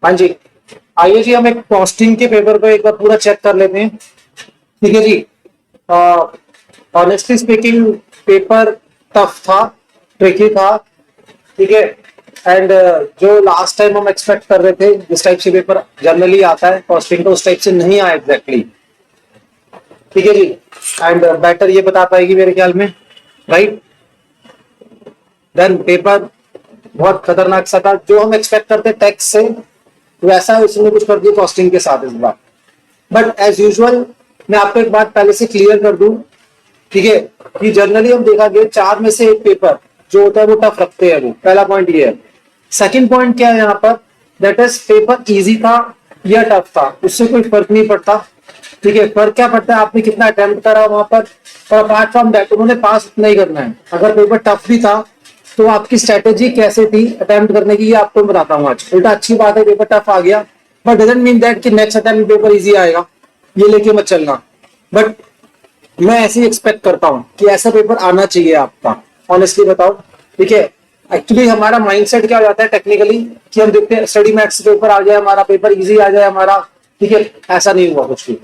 हाँ जी, आइए जी हम एक कॉस्टिंग के पेपर को एक बार पूरा चेक कर लेते हैं। ठीक है जी। ऑनेस्टली स्पीकिंग पेपर टफ था, ट्रिकी था। ठीक है। एंड जो लास्ट टाइम हम एक्सपेक्ट कर रहे थे जिस टाइप से पेपर जनरली आता है कॉस्टिंग का, उस टाइप से नहीं आया एग्जैक्टली। ठीक है जी। एंड बेटर ये बता पाएगी मेरे ख्याल में, राइट। देन पेपर बहुत खतरनाक सा था, जो हम एक्सपेक्ट करते टैक्स से वैसा उसने कुछ कर दिया कॉस्टिंग के साथ इस बार। बट एज यूजुअल मैं आपको एक बात पहले से क्लियर कर दूं, ठीक है, कि जनरली हम देखा गया चार में से एक पेपर जो होता है वो टफ रखते हैं। वो पहला पॉइंट ये है। सेकंड पॉइंट क्या है यहाँ पर, दैट इज पेपर इजी था या टफ था उससे कोई फर्क नहीं पड़ता। ठीक है, फर्क क्या पड़ता है आपने कितना अटेम्प्ट करा वहां पर, और अपार्ट फ्रॉम दैट उन्होंने पास उतना ही करना है। अगर पेपर टफ भी था तो आपकी स्ट्रेटेजी कैसे थी अटेम्प्ट करने की, ये आपको बताता हूँ आज। उल्टा अच्छी बात है पेपर टफ आ गया, बट डजंट मीन दैट कि नेक्स्ट अटेम्प्ट पेपर इजी आएगा, ये लेके मत चलना। बट मैं ऐसे ही एक्सपेक्ट करता हूँ कि ऐसा पेपर आना चाहिए आपका। ऑनेस्टली बताओ, ठीक है। एक्चुअली हमारा माइंडसेट क्या हो जाता है टेक्निकली, कि हम देखते हैं स्टडी मैथ्स पेपर आ जाए हमारा, पेपर इजी आ जाए हमारा। ठीक है, ऐसा नहीं हुआ कुछ भी।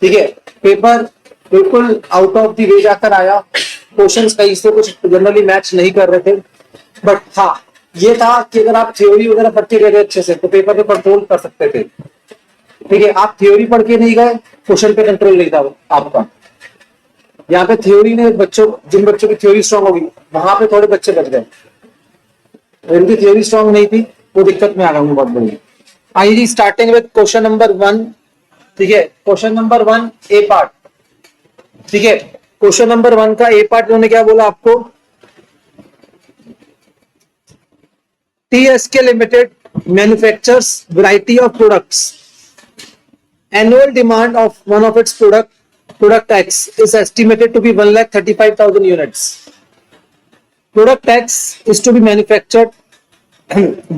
ठीक है, पेपर बिल्कुल आउट ऑफ द वे जाकर आया। क्वेश्चंस कहीं से कुछ जनरली मैच नहीं कर रहे थे। बट हाँ, ये था कि अगर आप थ्योरी वगैरह पढ़ के गए अच्छे से तो पेपर पे कंट्रोल कर सकते थे। ठीक है, आप थ्योरी पढ़ के नहीं गए, क्वेश्चन पे कंट्रोल नहीं था आपका। यहाँ पे थ्योरी ने बच्चों, जिन बच्चों की थ्योरी स्ट्रांग होगी वहां पे थोड़े बच्चे बच गए, जिनकी थ्योरी स्ट्रांग नहीं थी वो दिक्कत में आ गए बहुत बड़ी। आइए जी, स्टार्टिंग विद क्वेश्चन नंबर 1। ठीक है, क्वेश्चन नंबर 1 ए पार्ट। ठीक है, क्वेश्चन नंबर 1 का ए पार्ट उन्होंने क्या बोला आपको, TSK Limited manufactures variety of products. Annual demand of one of its product X is estimated to be 1,35,000 units. Product X is to be manufactured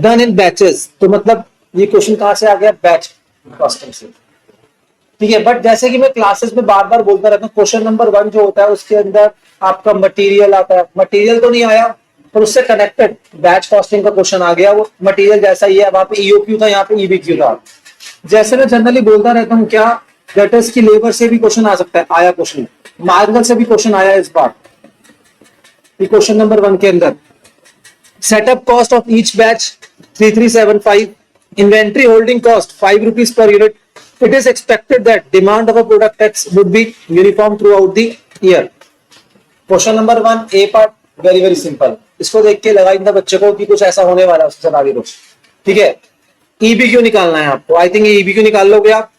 done in batches. तो मतलब ये question कहां से आ गया, बैच कॉस्टिंग से। ठीक है, but जैसे कि मैं क्लासेस में बार बार बोलता रहता हूँ, क्वेश्चन नंबर 1 जो होता है उसके अंदर आपका मटेरियल आता है। मटेरियल तो नहीं आया पर उससे कनेक्टेड बैच कॉस्टिंग का क्वेश्चन आ गया। वो मटेरियल जैसा ही है, वहां पे ईओक्यू था, यहाँ पे ईबीक्यू था। जैसे मैं जनरली बोलता रहता हूँ क्या, डेटर्स की लेबर से भी क्वेश्चन आ सकता है, आया क्वेश्चन। मार्जिनल से भी क्वेश्चन आया इस बार क्वेश्चन नंबर 1 के अंदर। Setup cost of each batch 3375, inventory holding cost 5 rupees per unit. It is expected that demand of a product X would be uniform throughout the year. Question number 1 A part, very very simple. इसको देख के लगा इतना बच्चे को कि कुछ ऐसा होने वाला है उसके साथ आगे कुछ। ठीक है, ईबीक्यू निकालना है आपको। आई थिंक ईबीक्यू निकाल लोगे आप।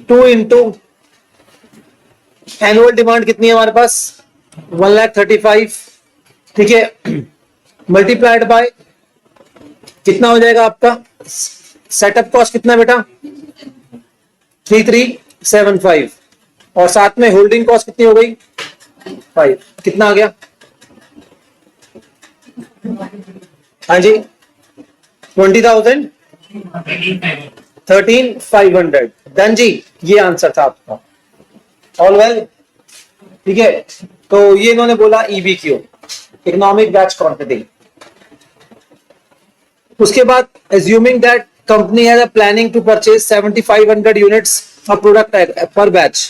2 इंटू एनुअल डिमांड कितनी है हमारे पास, 1,35,000। ठीक है, मल्टीप्लाइड बाय कितना हो जाएगा आपका, सेटअप कॉस्ट कितना बेटा, 3375, और साथ में होल्डिंग कॉस्ट कितनी हो गई, 5। कितना आ गया, हाँ जी, 20,000, 13,500। डन जी, ये आंसर था आपका। All well. ठीक है, तो ये इन्होंने बोला ईबीक्यू, इकोनॉमिक बैच क्वांटिटी। उसके बाद assuming that company has a planning to purchase 7,500 units of product per batch.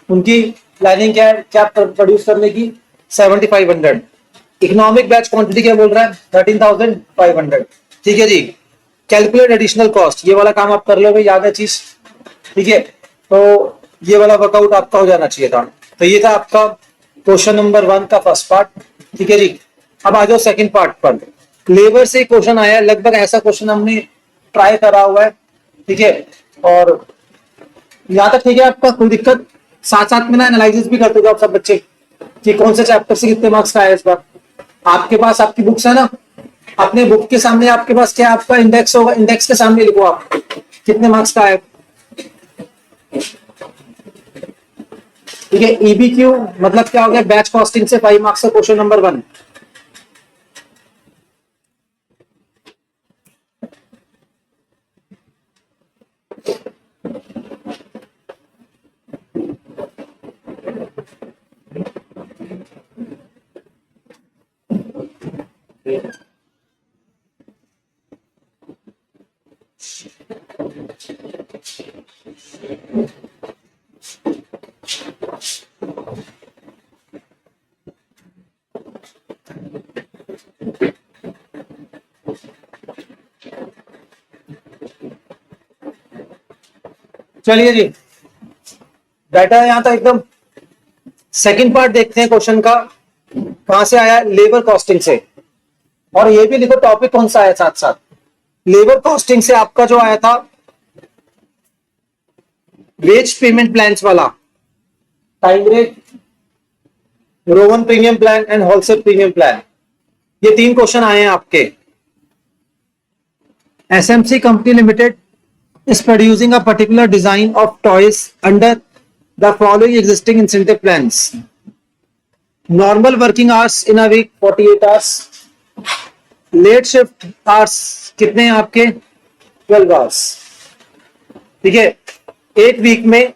उनकी प्लानिंग क्या है, क्या प्रोड्यूस करने की, 7,500। इकोनॉमिक बैच क्वांटिटी क्या बोल रहा है, 13,500। ठीक है जी, कैलकुलेट एडिशनल कॉस्ट, ये वाला काम आप कर लोगे, याद है चीज। ठीक है, तो ये वाला वर्कआउट आपका हो जाना चाहिए था। तो ये था आपका क्वेश्चन नंबर 1 का फर्स्ट पार्ट। ठीक है जी, अब आ जाओ सेकंड पार्ट पर। लेबर से क्वेश्चन आया, लगभग ऐसा क्वेश्चन हमने ट्राई करा हुआ है। ठीक है, और यहां तक ठीक है आपका, कोई दिक्कत। साथ साथ में ना एनालिसिस भी करते हो आप सब बच्चे कि कौन से चैप्टर से कितने मार्क्स का आया इस बार। आपके पास आपकी बुक्स है ना, अपने बुक के सामने आपके पास क्या आपका इंडेक्स होगा, इंडेक्स के सामने लिखो आप कितने मार्क्स का है। ठीक है, ईबीक्यू मतलब क्या हो गया, बैच कॉस्टिंग से 5 मार्क्स का क्वेश्चन नंबर 1। चलिए जी, डाटा यहां तक एकदम। सेकंड पार्ट देखते हैं क्वेश्चन का, कहां से आया? लेबर कॉस्टिंग से। और ये भी लिखो टॉपिक कौन सा है साथ साथ। लेबर कॉस्टिंग से आपका जो आया था वेज पेमेंट प्लान्स वाला, time rate, Rowan premium plan and wholesale premium plan, ये 3 क्वेश्चन आए हैं आपके। SMC company limited is producing a particular design of toys under the following existing incentive plans. Normal working hours in a week 48 hours. Late shift hours कितने हैं आपके? 12 hours. ठीक है, एक वीक में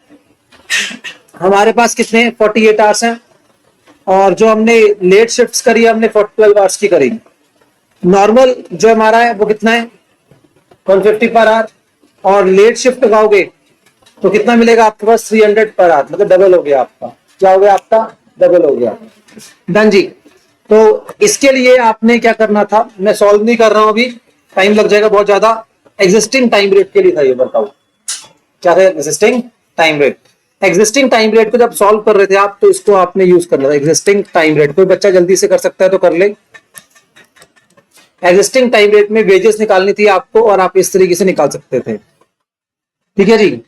हमारे पास कितने 48 आवर्स हैं, और जो हमने लेट शिफ्ट्स करी हमने 12 आवर्स की करी। नॉर्मल जो हमारा है वो कितना है? 150 पर आवर। और लेट शिफ्ट लगाओगे तो कितना मिलेगा आपके पास? 300 पर आवर, मतलब डबल हो गया आपका। क्या हो गया आपका? डबल हो गया। डन जी। तो इसके लिए आपने क्या करना था, मैं सॉल्व नहीं कर रहा हूं अभी, टाइम लग जाएगा बहुत ज्यादा। एग्जिस्टिंग टाइम रेट के लिए था ये, बताओ क्या था? Existing time rate. Existing time rate को जब सॉल्व कर रहे थे आप, तो इसको आपने यूज करना था, एग्जिस्टिंग टाइम रेट। कोई बच्चा जल्दी से कर सकता है तो कर ले। एग्जिस्टिंग टाइम रेट में वेजेस निकालनी थी आपको, और आप इस तरीके से निकाल सकते थे। ठीक है जी।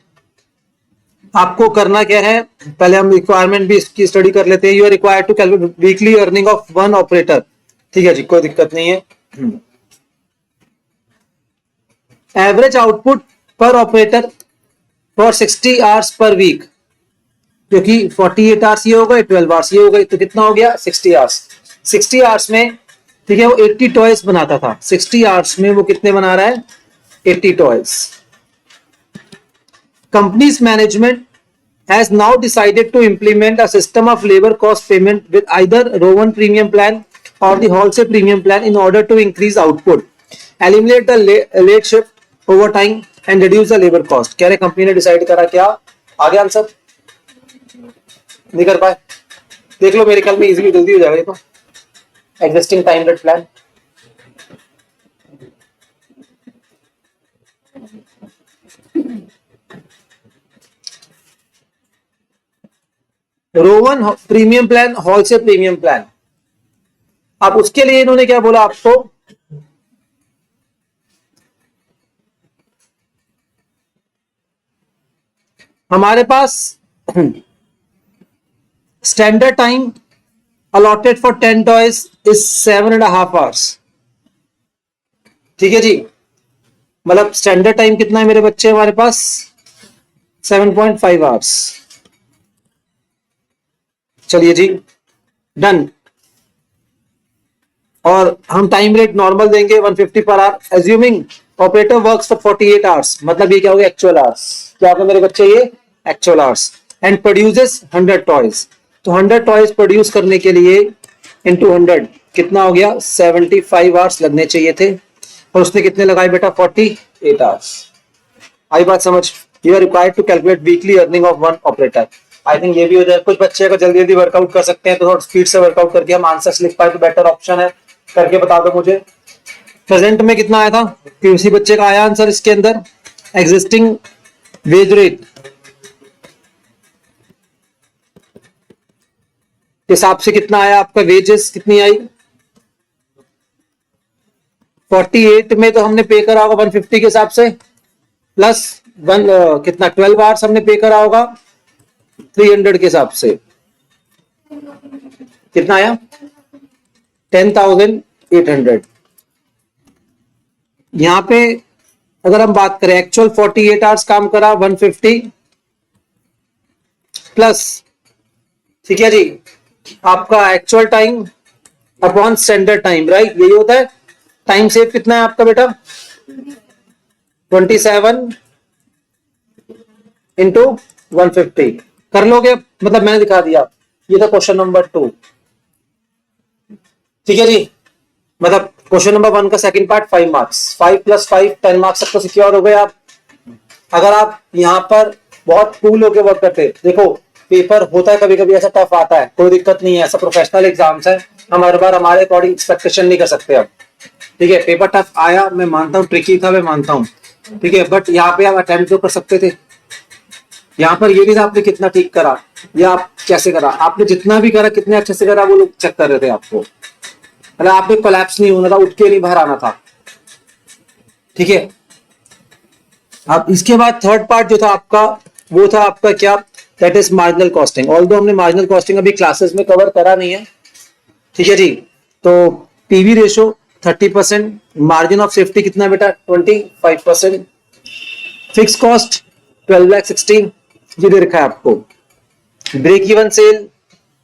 आपको करना क्या है, पहले हम रिक्वायरमेंट भी इसकी स्टडी कर लेते हैं। You are required to calculate weekly earning of one operator. ठीक है जी, कोई दिक्कत नहीं है। Average output per operator for 60 hours per week, क्योंकि 48 आवर्स ये होगा, 12 आवर्स ये होगा, तो कितना हो गया? 60 आवर्स। 60 आवर्स में, ठीक है, वो 80 टॉयज बनाता था। 60 आवर्स में वो कितने बना रहा है? 80 toys. Company's management has now decided to implement a system of labor cost payment with either Rowan premium plan or the wholesale premium plan in order to increase output, eliminate the late shift, overtime and reduce the labor cost. कह रहे company ने decide करा क्या? आगे answer नहीं कर पाए, देख लो, मेरे ख्याल में इजीली जल्दी हो जाएगा ये तो। Existing time rate plan, Rowan premium plan, wholesale premium plan. अब उसके लिए इन्होंने क्या बोला आपको? हमारे पास standard time allotted for 10 toys is 7.5 hours. ठीक है जी, मतलब स्टैंडर्ड टाइम कितना है मेरे बच्चे? हमारे पास 7.5 आवर्स। चलिए जी, डन। और हम टाइम रेट नॉर्मल देंगे 150 per hour, assuming operator works for 48 hours. मतलब ये क्या हो गया? Actual hours. क्या होगा मेरे बच्चे? ये actual hours. And produces 100 toys. तो 100 टॉयज प्रोड्यूस करने के लिए इंटू 100 कितना हो गया? 75 आवर्स लगने चाहिए थे, और उसने कितने लगाए बेटा? 48 आवर्स। आई बात समझ? You are required to calculate weekly earning of one operator. I think ये भी हो जाए। कुछ बच्चे अगर जल्दी जल्दी वर्कआउट कर सकते हैं तो थोड़ा स्पीड से वर्कआउट करके हम आंसर्स लिख पाए तो बेटर ऑप्शन है। करके बता दो मुझे। प्रेजेंट में कितना आया था? किसी बच्चे का आया आंसर इसके अंदर? एग्जिस्टिंग वेज रेट हिसाब से कितना आया आपका? वेजेस कितनी आई? 48 में तो हमने पे करा होगा 150 के हिसाब से, प्लस कितना 12 आवर्स हमने पे करा होगा 300 के हिसाब से। कितना आया? 10,800। यहां पे अगर हम बात करें एक्चुअल 48 आवर्स काम करा 150 प्लस, ठीक है जी, आपका actual time upon standard time, right? यही होता है। टाइम सेव कितना है आपका बेटा? 27 इंटू 150 कर लोगे? मतलब मैंने दिखा दिया। ये था क्वेश्चन नंबर 2। ठीक है जी, मतलब क्वेश्चन नंबर 1 का सेकंड पार्ट 5 मार्क्स, 5 + 5 10 मार्क्स तक तो सिक्योर हो गए आप। अगर आप यहाँ पर बहुत कूल होके वर्क करते, देखो पेपर होता है कभी कभी ऐसा टफ आता है, कोई दिक्कत नहीं है, ऐसा प्रोफेशनल एग्जाम्स है, हम हर बार हमारे अकॉर्डिंग एक्सपेक्टेशन नहीं कर सकते अब, ठीक है। पेपर टफ आया, मैं मानता हूँ, ट्रिकी था, मैं मानता हूँ, ठीक है, बट यहाँ पे आप अटेम्प्ट तो कर सकते थे। यहाँ पर ये भी था आपने कितना ठीक करा या आप कैसे करा, आपने जितना भी करा कितने अच्छे से करा वो लोग चेक कर रहे थे आपको, मतलब आप पे कोलैप्स नहीं होना था, उठ के नहीं बाहर आना था, ठीक है। अब इसके बाद थर्ड पार्ट जो था आपका, वो था आपका क्या, that is marginal costing. Although हमने मार्जिनल कॉस्टिंग अभी क्लासेस में कवर करा नहीं है, ठीक है जी। तो PV ratio 30%, margin of safety कितना बेटा 25%, फिक्स कॉस्ट 12,16,000 ये दे रखा है आपको, break even sale,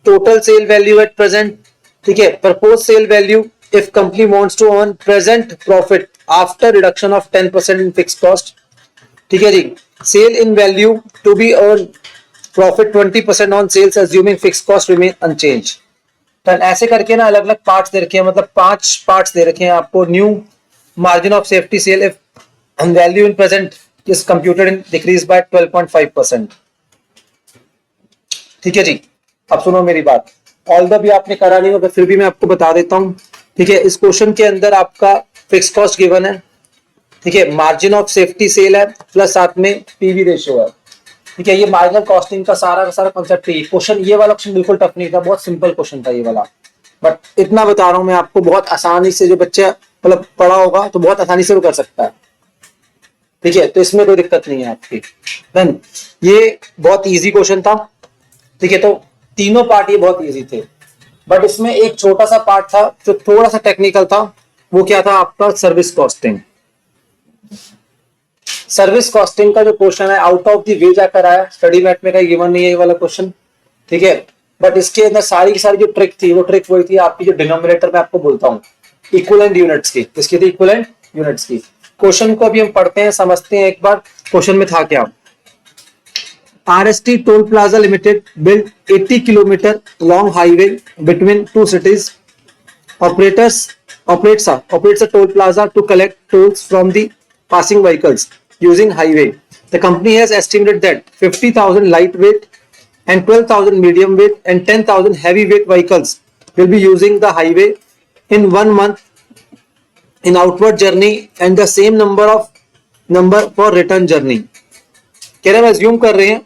total sale value at present, ठीक है, propose sale value if company wants to earn present profit after reduction of 10% in fix cost, ठीक है जी। Sale in value to be earn profit 20% on sales assuming fix cost remain unchange. तो ऐसे करके ना अलग अलग पार्ट्स दे रखे हैं, मतलब 5 पार्ट्स दे रखे हैं आपको। New margin of safety sale if value in present is computed in decrease by 12.5%, ठीक है जी। अब सुनो मेरी बात, ऑल द भी आपने करा नहीं होगा, फिर भी मैं आपको बता देता हूं, ठीक है। इस क्वेश्चन के अंदर आपका फिक्स कॉस्ट गिवन है, ठीक है, मार्जिन ऑफ सेफ्टी सेल है, प्लस साथ में पीवी रेशियो है, ठीक है। ये मार्जिनल कॉस्टिंग का सारा कॉन्सेप्ट है। क्वेश्चन, ये वाला क्वेश्चन बिल्कुल टफ नहीं था, बहुत सिंपल क्वेश्चन था ये वाला, बट इतना बता रहा हूं मैं आपको, बहुत आसानी से जो बच्चा मतलब पढ़ा होगा तो बहुत आसानी से वो कर सकता है, ठीक है। तो इसमें कोई दिक्कत नहीं है आपकी। देन ये बहुत इजी क्वेश्चन था, ठीक है। तो तीनों पार्ट ये बहुत इजी थे, बट इसमें एक छोटा सा पार्ट था जो थोड़ा सा टेक्निकल था, वो क्या था आपका सर्विस कॉस्टिंग। सर्विस कॉस्टिंग का जो क्वेश्चन है आउट ऑफ द वे जाकर आया, स्टडी मैट में कहीं गिवन नहीं है ये वाला क्वेश्चन, ठीक है। बट इसके अंदर सारी की सारी जो ट्रिक थी, वो ट्रिक वही थी आपकी जो डिनोमिनेटर में आपको बोलता हूँ, इक्विवेलेंट यूनिट्स की। किसकी थी? इक्विवेलेंट यूनिट्स की। क्वेश्चन को अभी हम पढ़ते हैं, समझते हैं एक बार क्वेश्चन में था क्या। RST Toll Plaza Limited built 80 kilometer long highway between two cities. Operates a toll plaza to collect tolls from the passing vehicles using highway. The company has estimated that 50,000 lightweight and 12,000 medium weight and 10,000 heavyweight vehicles will be using the highway in 1 month in outward journey and the same number for return journey. कह रहे हैं, assume कर रहे हैं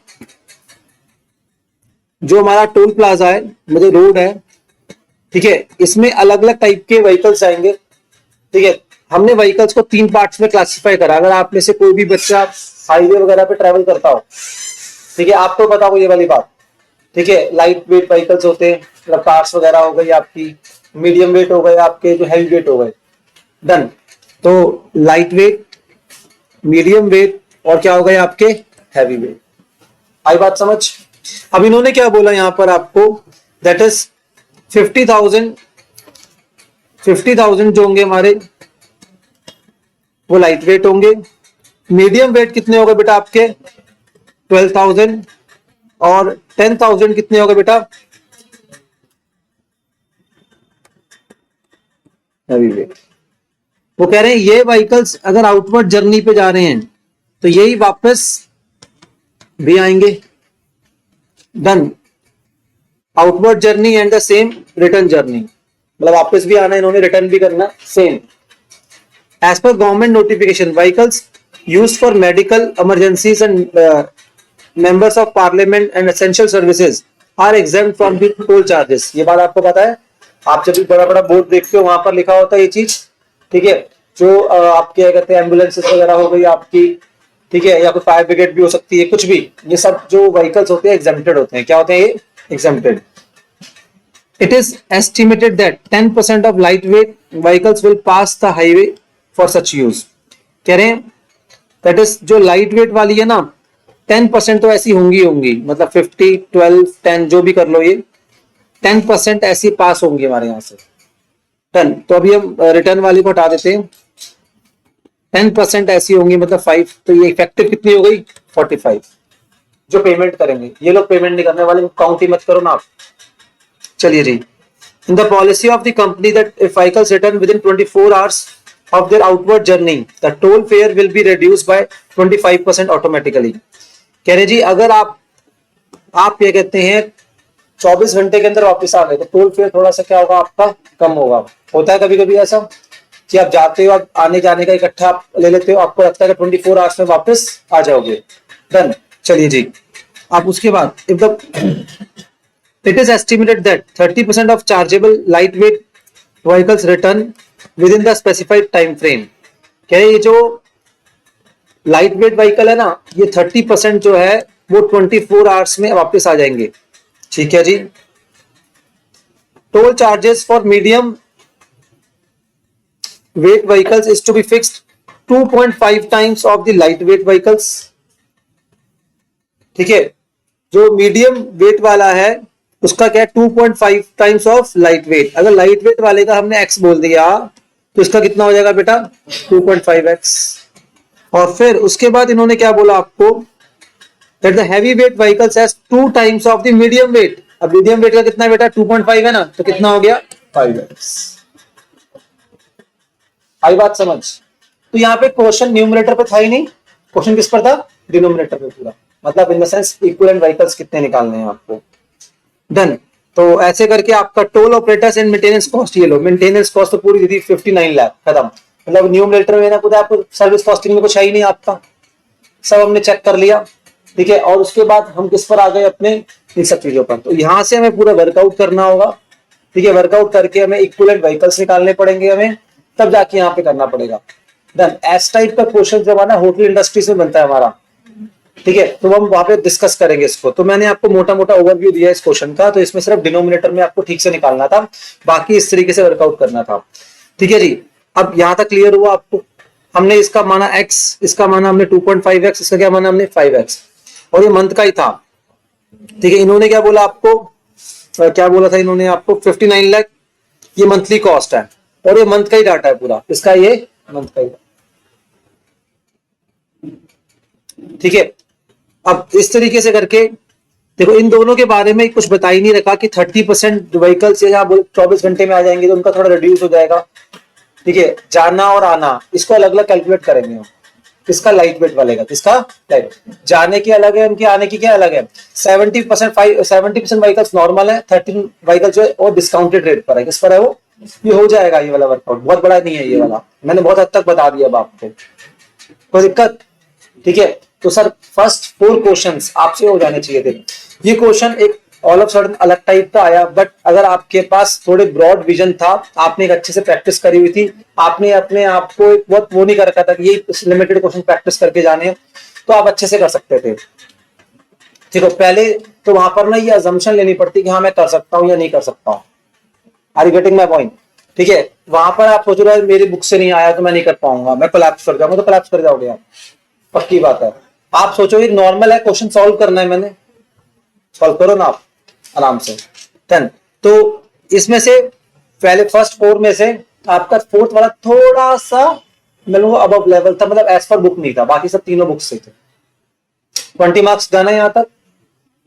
जो हमारा toll plaza है, मतलब रोड है, ठीक है, इसमें अलग अलग टाइप के व्हीकल्स आएंगे, ठीक है। हमने व्हीकल्स को 3 पार्ट्स में क्लासिफाई करा। अगर आप में से कोई भी बच्चा हाईवे वगैरह पे ट्रेवल करता हो, ठीक है, आपको पता हो ये वाली बात, ठीक है। लाइट वेट व्हीकल्स होते हैं, मतलब कार्स वगैरह हो गई आपकी, मीडियम वेट हो गए आपके, जो हैवी वेट हो गए। डन। तो लाइट वेट, मीडियम वेट और क्या हो गए आपके हैवी वेट। आई बात समझ? अब इन्होंने क्या बोला यहां पर आपको, दैट इज 50,000 जो होंगे हमारे वो लाइट वेट होंगे। मीडियम वेट कितने हो गए बेटा आपके 12,000 और 10,000 कितने हो गए बेटा हैवी वेट। वो कह रहे हैं ये व्हीकल्स अगर आउटवर्ड जर्नी पे जा रहे हैं तो यही वापस भी आएंगे। Done. Outward journey and the same return journey, मतलब वापस भी आना, इन्होंने रिटर्न भी करना same. As per government notification vehicles used for medical emergencies and members of parliament and essential services are exempt from the toll charges. ये बात आपको पता है, आप जब भी बड़ा बड़ा बोर्ड देखते हो वहां पर लिखा होता है ये चीज, ठीक है। जो आपके क्या कहते हैं एम्बुलेंसेस वगैरह हो गई आपकी, ठीक है, या कोई फायर ब्रिगेड भी हो सकती है, कुछ भी, ये सब जो व्हीकल्स होते हैं एग्जेम्प्टेड होते हैं। क्या होते हैं ये? exempted. It is estimated that 10% of lightweight vehicles will pass the highway for such use. कह रहे हैं that is जो lightweight वाली है ना 10% तो ऐसी होंगी, मतलब 50, 12, 10 जो भी कर लो, ये 10% ऐसी पास होंगी हमारे यहाँ से। 10 तो अभी हम रिटर्न वाली को हटा देते हैं, 10% ऐसी होंगी, मतलब 5, तो ये इफेक्टिव कितनी हो गई 45 जो पेमेंट करेंगे। ये लोग पेमेंट नहीं करने वाले, काउंट ही मत करो ना आप। चलिए जी, in the policy of the company that if vehicles return within 24 hours of their outward journey, the toll fare will be reduced by 25% automatically. कह रहे जी अगर आप क्या कहते हैं 24 घंटे के अंदर वापस आ गए तो टोल फेयर थोड़ा सा क्या होगा आपका कम होगा। होता है कभी कभी ऐसा कि आप जाते हो, आप आने जाने का इकट्ठा आप ले लेते हो, आपको लगता है कि 24 आवर्स में वापस आ जाओगे। डन। चलिए जी, आप उसके बाद if the it is estimated that 30% of chargeable lightweight vehicles return within the specified time frame। क्या ये जो लाइट वेट व्हीकल है ना, ये 30% जो है वो 24 आवर्स में वापस आ जाएंगे। ठीक है जी। Toll charges for medium weight vehicles is to be fixed 2.5 times of the light weight vehicles. ठीक है, जो मीडियम वेट वाला है उसका क्या है 2.5 टाइम्स ऑफ लाइट वेट। अगर लाइट वेट वाले का हमने x बोल दिया तो इसका कितना हो जाएगा बेटा 2.5x। और फिर उसके बाद इन्होंने क्या बोला आपको that the heavy weight vehicles has 2 times of the medium weight। अब मीडियम वेट का कितना है बेटा 2.5 है ना, तो कितना हो गया 5x। आई बात समझ। तो यहाँ पे क्वेश्चन न्यूमरेटर पे था ही नहीं, क्वेश्चन किस पर था डिनोमिनेटर पे पूरा, मतलब in the sense equivalent vehicles कितने निकालने हैं आपको। डन। तो ऐसे करके आपका toll operators and maintenance cost, ये लो मेंटेनेंस कॉस्ट तो पूरी थी 59 लाख खत्म। मतलब न्यूमरेटर में ना कुछ आपको सर्विस कॉस्टिंग में कुछ है ही नहीं आपका, सब हमने चेक कर लिया। ठीक है, और उसके बाद हम किस पर आ गए अपने इन सब चीजों पर। तो यहां से हमें पूरा वर्कआउट करना होगा। ठीक है, वर्कआउट करके हमें इक्विवेलेंट व्हीकल्स निकालने पड़ेंगे हमें, तब जाके यहाँ पे करना पड़ेगा। डन। एस टाइप का क्वेश्चन जब आना होटल इंडस्ट्रीज में बनता है हमारा, ठीक है, तो हम वहां पे डिस्कस करेंगे इसको। तो मैंने आपको मोटा मोटा ओवरव्यू दिया इस क्वेश्चन का, तो इसमें सिर्फ डिनोमिनेटर में आपको ठीक से निकालना था, बाकी इस तरीके से वर्कआउट करना था। ठीक है जी, अब यहां तक क्लियर हुआ आपको। हमने इसका माना x, इसका माना हमने 2.5x, इसका क्या माना हमने 5x, और ये मंथ का ही था। ठीक है, इन्होंने क्या बोला आपको, क्या बोला था इन्होंने आपको 59 लाख ये मंथली कॉस्ट है, और ये मंथ का ही डाटा है पूरा, इसका ये मंथ का ही। ठीक है, अब इस तरीके से करके देखो, इन दोनों के बारे में कुछ बता ही नहीं रखा कि 30% व्हीकल्स यहाँ 24 घंटे में आ जाएंगे तो उनका थोड़ा रिड्यूस हो जाएगा। ठीक है, जाना और आना इसको अलग अलग कैलकुलेट करेंगे हम। किसका लाइट वेट वाले का, किसका लाइट, जाने की अलग है, उनकी आने की क्या अलग है। 70% व्हीकल्स नॉर्मल है, 13 व्हीकल जो है और डिस्काउंटेड रेट पर है। किस पर है वो, ये हो जाएगा ये वाला वर्कआउट, बहुत बड़ा नहीं है ये वाला, मैंने बहुत हद तक बता दिया अब आपको, कोई दिक्कत। ठीक है, तो सर फर्स्ट 4 क्वेश्चंस आपसे हो जाने चाहिए थे। ये क्वेश्चन एक ऑल ऑफ सडन अलग टाइप का आया, बट अगर आपके पास थोड़े ब्रॉड विजन था, आपने एक अच्छे से प्रैक्टिस करी हुई थी, आपने अपने आप को एक बहुत वो नहीं कर रखा था कि ये लिमिटेड क्वेश्चन प्रैक्टिस करके जाने, तो आप अच्छे से कर सकते थे। ठीक है, पहले तो वहां पर ना ये अजम्पशन लेनी पड़ती कि हाँ मैं कर सकता हूँ या नहीं कर सकता हूँ। Are you getting my point. ठीक है, वहां पर आप सोच रहे हो मेरी बुक से नहीं आया तो मैं नहीं कर पाऊंगा, मैं कोलैप्स कर जाऊंगा, तो कोलैप्स कर जाओगे आप, पक्की बात है। आप सोचो एक नॉर्मल है, क्वेश्चन सॉल्व करना है, मैंने सॉल्व करो ना आप आराम से। 10 तो इसमें से पहले फर्स्ट 4 में से आपका 4th वाला थोड़ा सा मतलब अबव लेवल था, मतलब एज पर बुक नहीं था, बाकी सब तीनों बुक से थे। 20 मार्क्स जाना है यहां तक,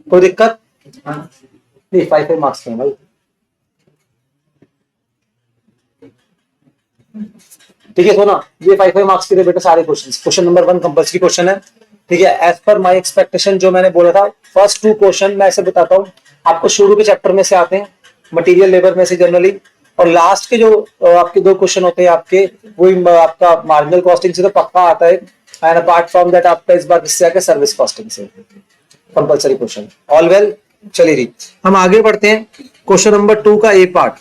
कोई दिक्कत नहीं। 5 मार्क्स थे भाई। ठीक है, तो ना ये 5 मार्क्स के थे बेटा सारे question. Question number 1 compulsory question है। ठीक है, एज पर माय एक्सपेक्टेशन जो मैंने बोला था, फर्स्ट 2 क्वेश्चन मैं ऐसे बताता हूँ आपको, शुरू के चैप्टर में से आते हैं, मटेरियल लेबर में से जनरली, और लास्ट के जो आपके 2 क्वेश्चन होते हैं आपके, वही आपका मार्जिनल कॉस्टिंग से तो पक्का आता है, एंड अपार्ट फ्रॉम दैट आपका इस बार किससे आके सर्विस कॉस्टिंग से कंपल्सरी क्वेश्चन। ऑल वेल, चलिए जी हम आगे बढ़ते हैं। क्वेश्चन नंबर 2 का ए पार्ट,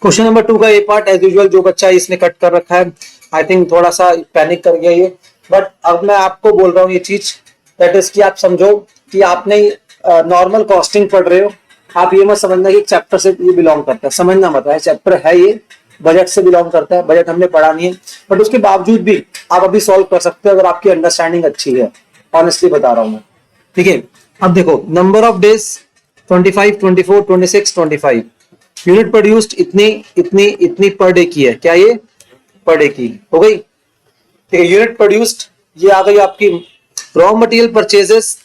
क्वेश्चन नंबर 2 का ए पार्ट एज यूजुअल जो बच्चा इसने कट कर रखा है, आई थिंक थोड़ा सा पैनिक कर गया ये, बट अब मैं आपको बोल रहा हूँ ये चीज, दैट इज कि आप समझो कि आपने नॉर्मल कॉस्टिंग पढ़ रहे हो, आप ये मत समझना कि एक चैप्टर से ये बिलोंग करता है, समझना मत है, चैप्टर है ये, बजट से बिलोंग करता है, बजट हमने पढ़ा नहीं है, बट उसके बावजूद भी आप अभी सॉल्व कर सकते हो अगर आपकी अंडरस्टैंडिंग अच्छी है, ऑनेस्टली बता रहा हूँ मैं। ठीक है, अब देखो number of days 25, 24, 26, 25, unit produced इतनी इतनी इतनी पर डे की है, क्या ये पर डे की हो गई। ठीक है, यूनिट प्रोड्यूस्ड ये आ गई आपकी। Raw material purchases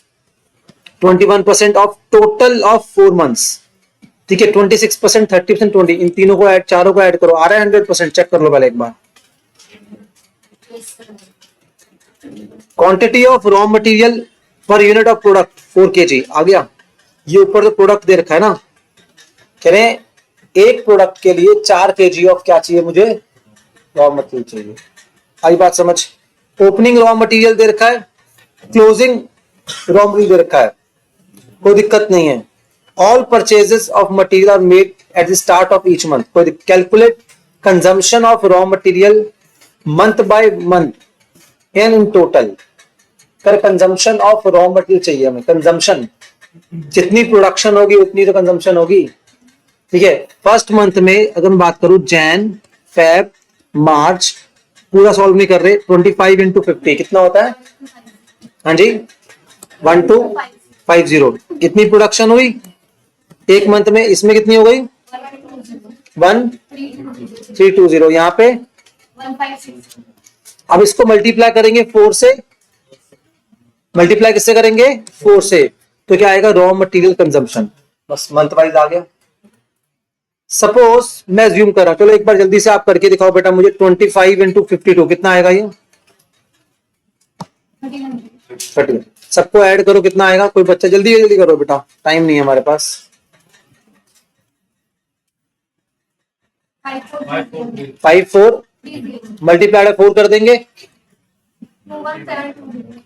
21% of total of 4 months, ठीक है, 26%, 30%, 20, इन तीनों को ऐड, चारों को ऐड करो, आ रहा है 100%। चेक कर लो पहले एक बार। Quantity of raw material per unit of product 4 kg आ गया। ये ऊपर तो प्रोडक्ट दे रखा है ना, कह रहे हैं एक प्रोडक्ट के लिए 4 kg ऑफ क्या चाहिए मुझे, रॉ मटेरियल चाहिए। आई बात समझ। ओपनिंग रॉ मटेरियल दे रखा है, क्लोजिंग रॉ मटेरियल दे रखा है, कोई दिक्कत नहीं है। All purchases of material are made at the start of each month. कोई calculate consumption of raw material month by month and in total. कर कंजम्पशन ऑफ रॉ मटेरियल चाहिए हमें, कंजम्पशन जितनी प्रोडक्शन होगी उतनी तो कंजम्पशन होगी। ठीक है, फर्स्ट मंथ में अगर मैं बात करूं, जैन, फेब, मार्च, पूरा सॉल्व नहीं कर रहे, 25 इंटू 50 कितना होता है? हाँ जी, 1250। कितनी प्रोडक्शन हुई एक मंथ में? इसमें कितनी हो गई? 1320। यहाँ पे 156। अब इसको मल्टीप्लाई करेंगे 4 से। मल्टीप्लाई किससे करेंगे? 4 से। तो क्या आएगा? Raw material consumption. बस मंथ वाइज आ गया। सपोज मैं ज्यूम कर रहा हूं, चलो एक बार जल्दी से आप करके दिखाओ बेटा मुझे। 25 इंटू 52 कितना आएगा? ये 30। सबको ऐड करो, कितना आएगा? कोई बच्चा जल्दी जल्दी करो बेटा, टाइम नहीं है हमारे पास। 54 मल्टीप्लाइड 4 कर देंगे,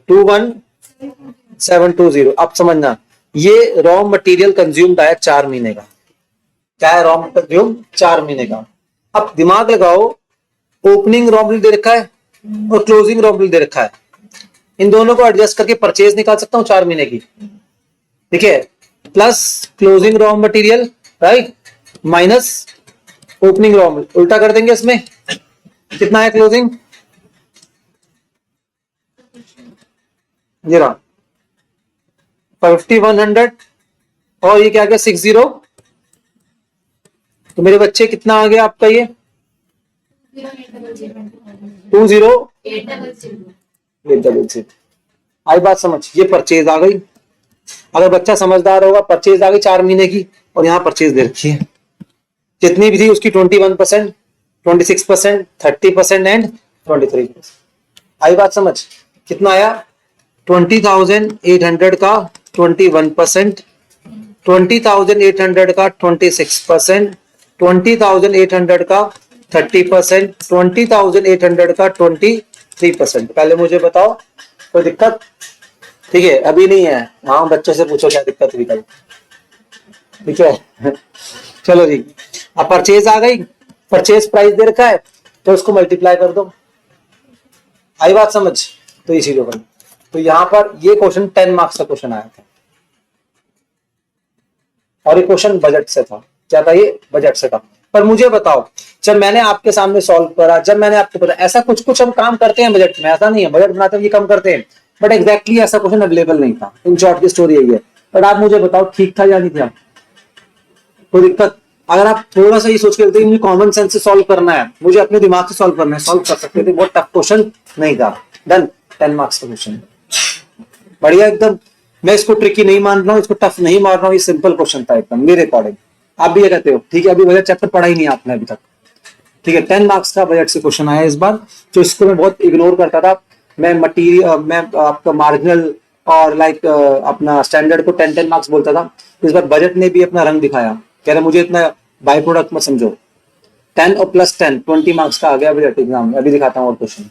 21720। अब समझना, ये रॉ मटेरियल कंज्यूम्ड है 4 महीने का। क्या है? रॉ मटेरियल 4 महीने का। अब दिमाग लगाओ, ओपनिंग रॉ मटेरियल दे रखा है और क्लोजिंग रॉ मटेरियल दे रखा है, इन दोनों को एडजस्ट करके परचेज निकाल सकता हूं 4 महीने की। ठीक है, plus closing raw material right minus opening raw material, उल्टा कर देंगे इसमें। कितना है क्लोजिंग? ये रहा 5100 और ये क्या गया 60। तो मेरे बच्चे कितना आ गया आपका? ये 20800। आई बात समझ? ये परचेज आ गई। अगर बच्चा समझदार होगा, परचेज आ गई 4 महीने की, और यहां परचेज दे रखी है जितनी भी थी उसकी 21%, 26%, 30% एंड 23%। आई बात समझ? कितना आया? 20,800 का 21%, 20,800 का 26%, 20,800 का 30%, 20,800 का 23%। पहले मुझे बताओ कोई दिक्कत? ठीक है, अभी नहीं है, हाँ बच्चों से पूछो क्या दिक्कत हुई कल। ठीक है चलो जी, अब परचेज आ गई, परचेज प्राइस दे रखा है तो उसको मल्टीप्लाई कर दो। आई बात समझ? तो इसी को करो। तो यहां पर ये क्वेश्चन 10 मार्क्स का क्वेश्चन आया था और ये क्वेश्चन बजट से था। क्या था ये? बजट से था। पर मुझे बताओ, जब मैंने आपके सामने सॉल्व करा, जब मैंने आपको पता, ऐसा कुछ कुछ हम काम करते हैं बजट में, ऐसा नहीं है बजट बनाते हैं ये कम करते हैं, बट एग्जैक्टली ऐसा क्वेश्चन अवेलेबल नहीं था। इन शॉर्ट की स्टोरी यही है। बट आप मुझे बताओ ठीक था या नहीं था? कोई दिक्कत? अगर आप थोड़ा सा ये सोच के चलते मुझे कॉमन सेंस से सॉल्व करना है, मुझे अपने दिमाग से सॉल्व करना है, सॉल्व कर सकते थे। बहुत टफ क्वेश्चन नहीं था। डन, 10 मार्क्स का क्वेश्चन, बढ़िया एकदम। मैं इसको ट्रिकी नहीं मान रहा हूँ, इसको टफ नहीं मान रहा हूँ, ये सिंपल क्वेश्चन था एकदम मेरे अकॉर्डिंग। आप भी ये कहते हो? ठीक है, अभी बजट चैप्टर पढ़ा ही नहीं आपने अभी तक। ठीक है, 10 मार्क्स का बजट से क्वेश्चन आया इस बार, तो इसको मैं बहुत इग्नोर करता था। मैं मटीरियल, मैं आपका मार्जिनल और लाइक अपना स्टैंडर्ड को 10 मार्क्स बोलता था। इस बार बजट ने भी अपना रंग दिखाया, कह रहे मुझे इतना बाई प्रोडक्ट मत समझो। 10 और प्लस 10 20 मार्क्स का आ गया बजट एग्जाम। अभी दिखाता हूँ और क्वेश्चन।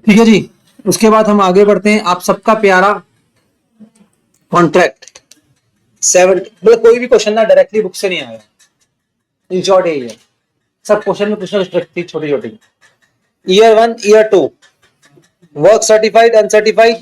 ठीक है जी, उसके बाद हम आगे बढ़ते हैं। आप सबका प्यारा कॉन्ट्रैक्ट 7, मतलब कोई भी क्वेश्चन ना डायरेक्टली बुक से नहीं आया, इन शॉर्ट यही है। सब क्वेश्चन में कुछ ना कुछ ट्रिक थी छोटी छोटी। Year 1, year 2, work certified, uncertified.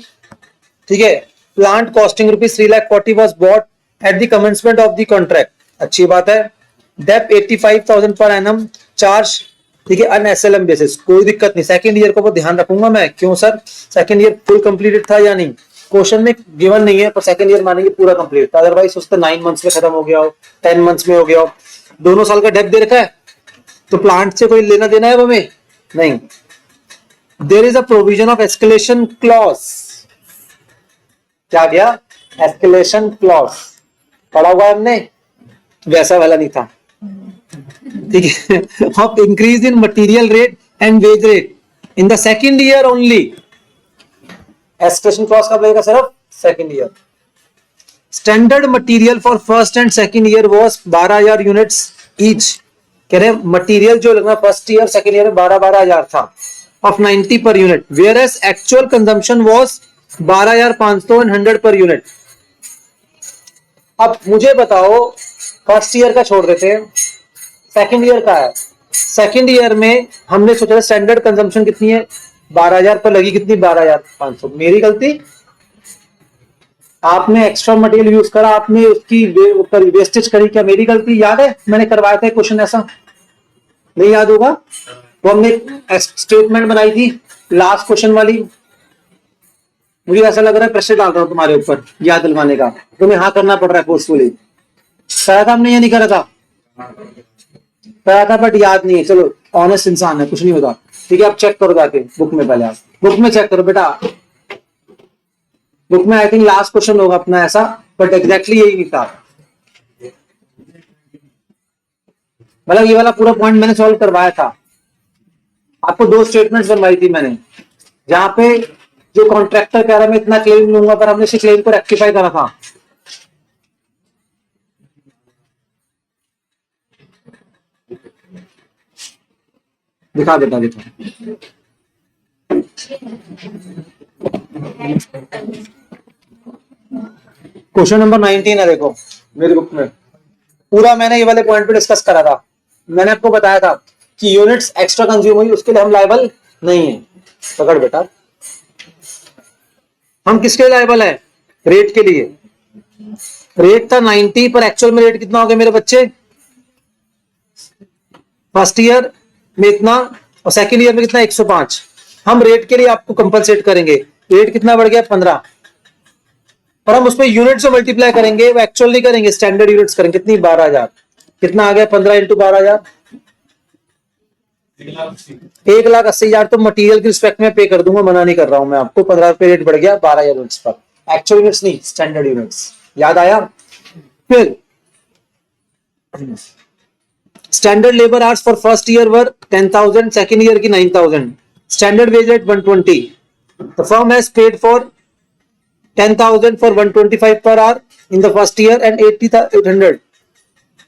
ठीक है, plant costing ₹3,40,000 was bought at the commencement of the contract. अच्छी बात है। डेप्ट 85,000 पर एनम चार्ज। ठीक है, अन एसएलएम बेसिस, कोई दिक्कत नहीं। सेकंड ईयर को ध्यान रखूंगा मैं। क्यों sir? Second year full completed था या नहीं? क्वेश्चन में गिवन नहीं है, पर सेकंड ईयर मानेंगे पूरा कंप्लीट था। अदरवाइज उसका 9 मंथ्स में खत्म हो गया हो, 10 मंथ्स में हो गया हो। दोनों साल का डेप्ट दे रखा है, तो प्लांट से कोई लेना देना है हमें? नहीं। There is a provision of escalation clause. क्या गया? एस्केलेशन क्लॉज पढ़ा हुआ है हमने। वैसा वाला नहीं था, ठीक है। Of increase in material rate and wage rate in the second year only. Escalation clause कब लगेगा? सिर्फ second year. Standard material for first and second year was 12,000 units each. कह रहे मटेरियल जो लगना फर्स्ट ईयर सेकेंड ईयर में 12,000 था of 90 per unit, whereas actual consumption was 12,500 and 100 per unit. अब मुझे बताओ, फर्स्ट ईयर का छोड़ देते हैं, सेकेंड ईयर का है। सेकेंड ईयर में हमने सोचा स्टैंडर्ड कंजम्पशन कितनी है, 12,000 पर लगी कितनी, 12,500। मेरी गलती, आपने एक्स्ट्रा मटेरियल यूज करा, आपने उसकी वेस्टेज करी, क्या मेरी गलती? याद है मैंने करवाया था क्वेश्चन ऐसा, नहीं याद होगा? वो हमने स्टेटमेंट बनाई थी लास्ट क्वेश्चन वाली। मुझे ऐसा लग रहा है प्रेशर डाल रहा हूं तुम्हारे ऊपर याद दिलवाने का, तुम्हें हाँ करना पड़ रहा है फोर्सफुली। करा था हमने या नहीं करा था? करा था बट याद नहीं है। चलो ऑनेस्ट इंसान है, कुछ नहीं होता, ठीक है। आप चेक करो जाके बुक में, पहले आप बुक में चेक करो बेटा। बुक में आई थिंक लास्ट क्वेश्चन होगा अपना ऐसा, बट एग्जैक्टली यही था। मतलब ये वाला पूरा पॉइंट मैंने सॉल्व करवाया था। आपको 2 स्टेटमेंट्स बनवाई थी मैंने, जहां पे जो कॉन्ट्रैक्टर कह रहा है मैं इतना क्लेम लूंगा, पर हमने इस क्लेम को रेक्टिफाई करा था। दिखा देता, दिखा। क्वेश्चन नंबर 19 है, देखो मेरी बुक में पूरा मैंने ये वाले पॉइंट पे डिस्कस करा था। मैंने आपको बताया था कि यूनिट्स एक्स्ट्रा कंज्यूम हुई उसके लिए हम लायबल नहीं है। पकड़ बेटा, हम किसके लिए लायबल है? रेट के लिए। रेट था 90 पर एक्चुअल में रेट कितना हो गया मेरे बच्चे? फर्स्ट ईयर में इतना और सेकेंड ईयर में कितना? 105। हम रेट के लिए आपको कंपनसेट करेंगे। रेट कितना बढ़ गया? 15। और हम उसमें यूनिट से मल्टीप्लाई करेंगे, वो एक्चुअल नहीं करेंगे, स्टैंडर्ड यूनिट्स करेंगे। कितनी? 12,000। कितना आ गया? 15 इंटू 12,000, 1,80,000। तो मटेरियल की रिस्पेक्ट में पे कर दूंगा, मना नहीं कर रहा हूं मैं आपको। 15 रुपए रेट बढ़ गया 12,000 यूनिट्स पर, एक्चुअल यूनिट्स नहीं, स्टैंडर्ड यूनिट्स। याद आया? फिर standard labour hours for first year were 10,000, second year की 9,000। Standard wage rate 120। The firm has paid for 10,000 for 125 per hour in the first year and 800,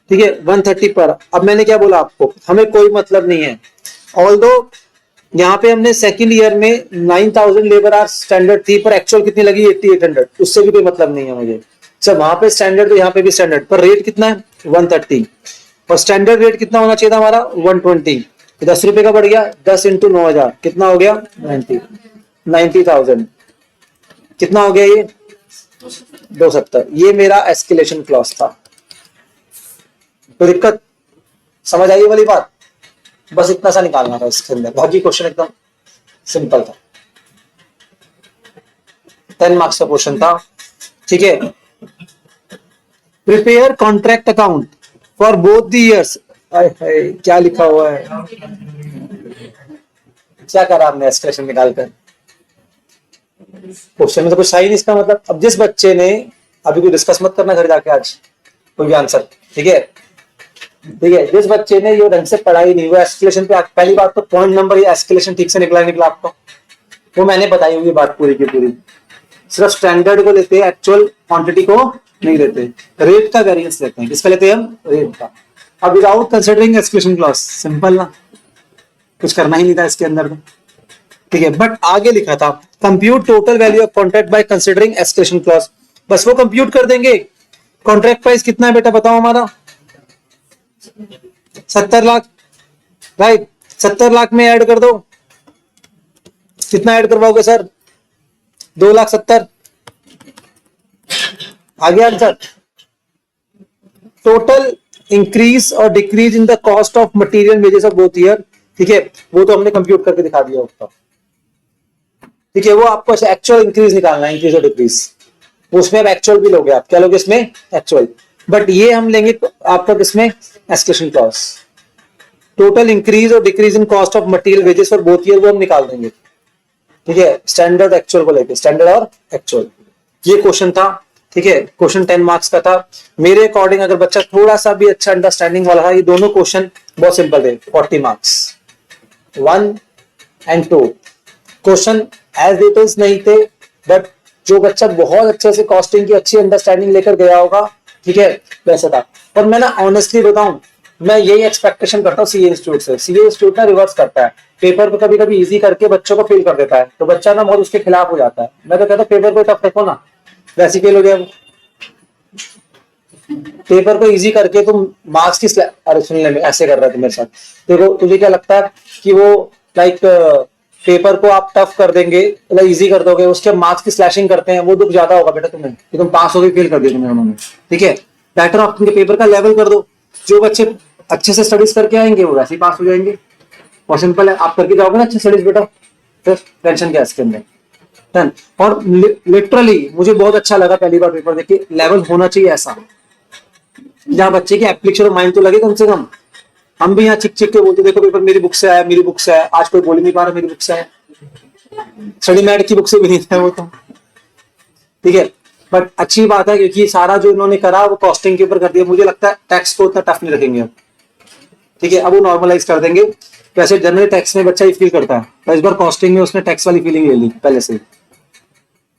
ठीक है, 130 पर। अब मैंने क्या बोला आपको, हमें कोई मतलब नहीं है। ऑल्दो यहाँ पे हमने सेकंड ईयर में 9,000 लेबर आवर्स स्टैंडर्ड थी, पर एक्चुअल कितनी लगी? 8,800। उससे भी कोई मतलब नहीं है मुझे। सब वहां पे स्टैंडर्ड तो यहाँ पे भी स्टैंडर्ड, पर रेट कितना है? 130। और स्टैंडर्ड रेट कितना होना चाहिए था हमारा? 120। 10 रुपए का बढ़ गया, 10 इंटू 9,000 कितना हो गया? 90,000। कितना हो गया ये? 270। ये मेरा एस्केलेशन क्लॉज था। तो दिक्कत समझ आई वाली बात? बस इतना सा निकालना था इसके अंदर, बाकी क्वेश्चन एकदम सिंपल था। 10 मार्क्स का क्वेश्चन था, ठीक है। Prepare contract account for both the years. क्या लिखा हुआ है? क्या करा आपने एस्केलेशन निकालकर? क्वेश्चन में तो कुछ है ही नहीं इसका मतलब। अब जिस बच्चे ने, अभी कोई डिस्कस मत करना घर जाके आज कोई भी आंसर, ठीक है, ठीक है। जिस बच्चे ने ये ढंग से पढ़ाई नहीं, वो एस्केलेशन पे, पहली बात तो पॉइंट नंबर ये एस्केलेशन ठीक से निकला आपको, वो मैंने बताई हुई बात पूरी की पूरी। सिर्फ स्टैंडर्ड को लेते हैं, एक्चुअल क्वांटिटी को नहीं लेते। रेट का वेरिएंस लेते हैं। किसका लेते हैं हम? रेट का। अब without considering escalation clause, simple ना, कुछ करना ही नहीं था इसके अंदर, ठीक है। बट आगे लिखा था compute total value of contract by considering escalation clause. बस वो कंप्यूट कर देंगे। कॉन्ट्रैक्ट प्राइस कितना है बेटा बताओ हमारा? 70 लाख, राइट। 70 लाख में ऐड कर दो, कितना ऐड करवाओगे सर? 2,70,000। आ गया आंसर। टोटल इंक्रीज और decrease in the cost of material wages of both year, ठीक है, वो तो हमने कंप्यूट करके दिखा दिया ऊपर, ठीक है। वो आपको एक्चुअल इंक्रीज निकालना है, इंक्रीज और डिक्रीज। उसमें अब एक्चुअल भी लोगे आप, क्या लोगे इसमें? एक्चुअल। बट ये हम लेंगे आपका किसमें? Escalation clause. टोटल इंक्रीज और decrease in cost of material wages for both year, वो हम निकाल देंगे, ठीक है। स्टैंडर्ड एक्चुअल को लेके, स्टैंडर्ड और एक्चुअल। ये क्वेश्चन था। ठीक है, क्वेश्चन 10 मार्क्स का था। मेरे अकॉर्डिंग अगर बच्चा थोड़ा सा भी अच्छा अंडरस्टैंडिंग वाला है, ये दोनों क्वेश्चन बहुत सिंपल थे। 40 marks 1 and 2 question as it is नहीं थे, बट जो बच्चा बहुत अच्छे से कॉस्टिंग की अच्छी अंडरस्टैंडिंग लेकर गया होगा, ठीक है, वैसा था। पर मैं ना ऑनेस्टली बताऊं, मैं यही एक्सपेक्टेशन करता हूँ सीए इंस्टीट्यूट से। सीए इंस्टीट्यूट ना रिवर्स करता है, पेपर को कभी कभी इजी करके बच्चों को फेल कर देता है, तो बच्चा ना बहुत उसके खिलाफ हो जाता है। मैं तो कहता हूँ पेपर को टफ रखो ना, वैसे फेल हो गया वो। पेपर को इजी करके तुम मार्क्स की अरे सुनने में ऐसे कर रहा है मेरे साथ। देखो तुझे क्या लगता है कि वो लाइक पेपर को आप टफ कर देंगे, मतलब इजी कर दोगे, उसके मार्क्स की स्लैशिंग करते हैं, वो दुख ज्यादा होगा बेटा तुम्हें कि तुम पास हो गए, फेल कर दिया तुम्हें उन्होंने। ठीक है, बेटर ऑफ तुमके पेपर का लेवल कर दो, जो बच्चे अच्छे से स्टडीज करके आएंगे वो वैसे ही पास हो जाएंगे। और सिंपल है, आप करके जाओगे ना अच्छे स्टडीज बेटा, फिर टेंशन क्या है इसके अंदर। डन। और लिटरली मुझे बहुत अच्छा लगा पहली बार पेपर देख के, लेवल होना चाहिए ऐसा जहां बच्चे की एप्लीकेशन माइंड तो लगे कम से कम। हम भी यहाँ चिक चिक के बोलते देखो पेपर मेरी बुक से आया, मेरी बुक से आया, आज कोई बोल नहीं पा रहा मेरी बुक से आया, स्टडी मैट की बुक से भी नहीं था वो तो। ठीक है, बट अच्छी बात है क्योंकि सारा जो इन्होंने करा वो कॉस्टिंग के ऊपर कर दिया। मुझे लगता है टैक्स को उतना टफ नहीं रखेंगे अब, ठीक है, अब वो नॉर्मलाइज कर देंगे। वैसे जनरल टैक्स में बच्चा ही फील करता है, तो इस बार कॉस्टिंग में उसने टैक्स वाली फीलिंग ले ली पहले से।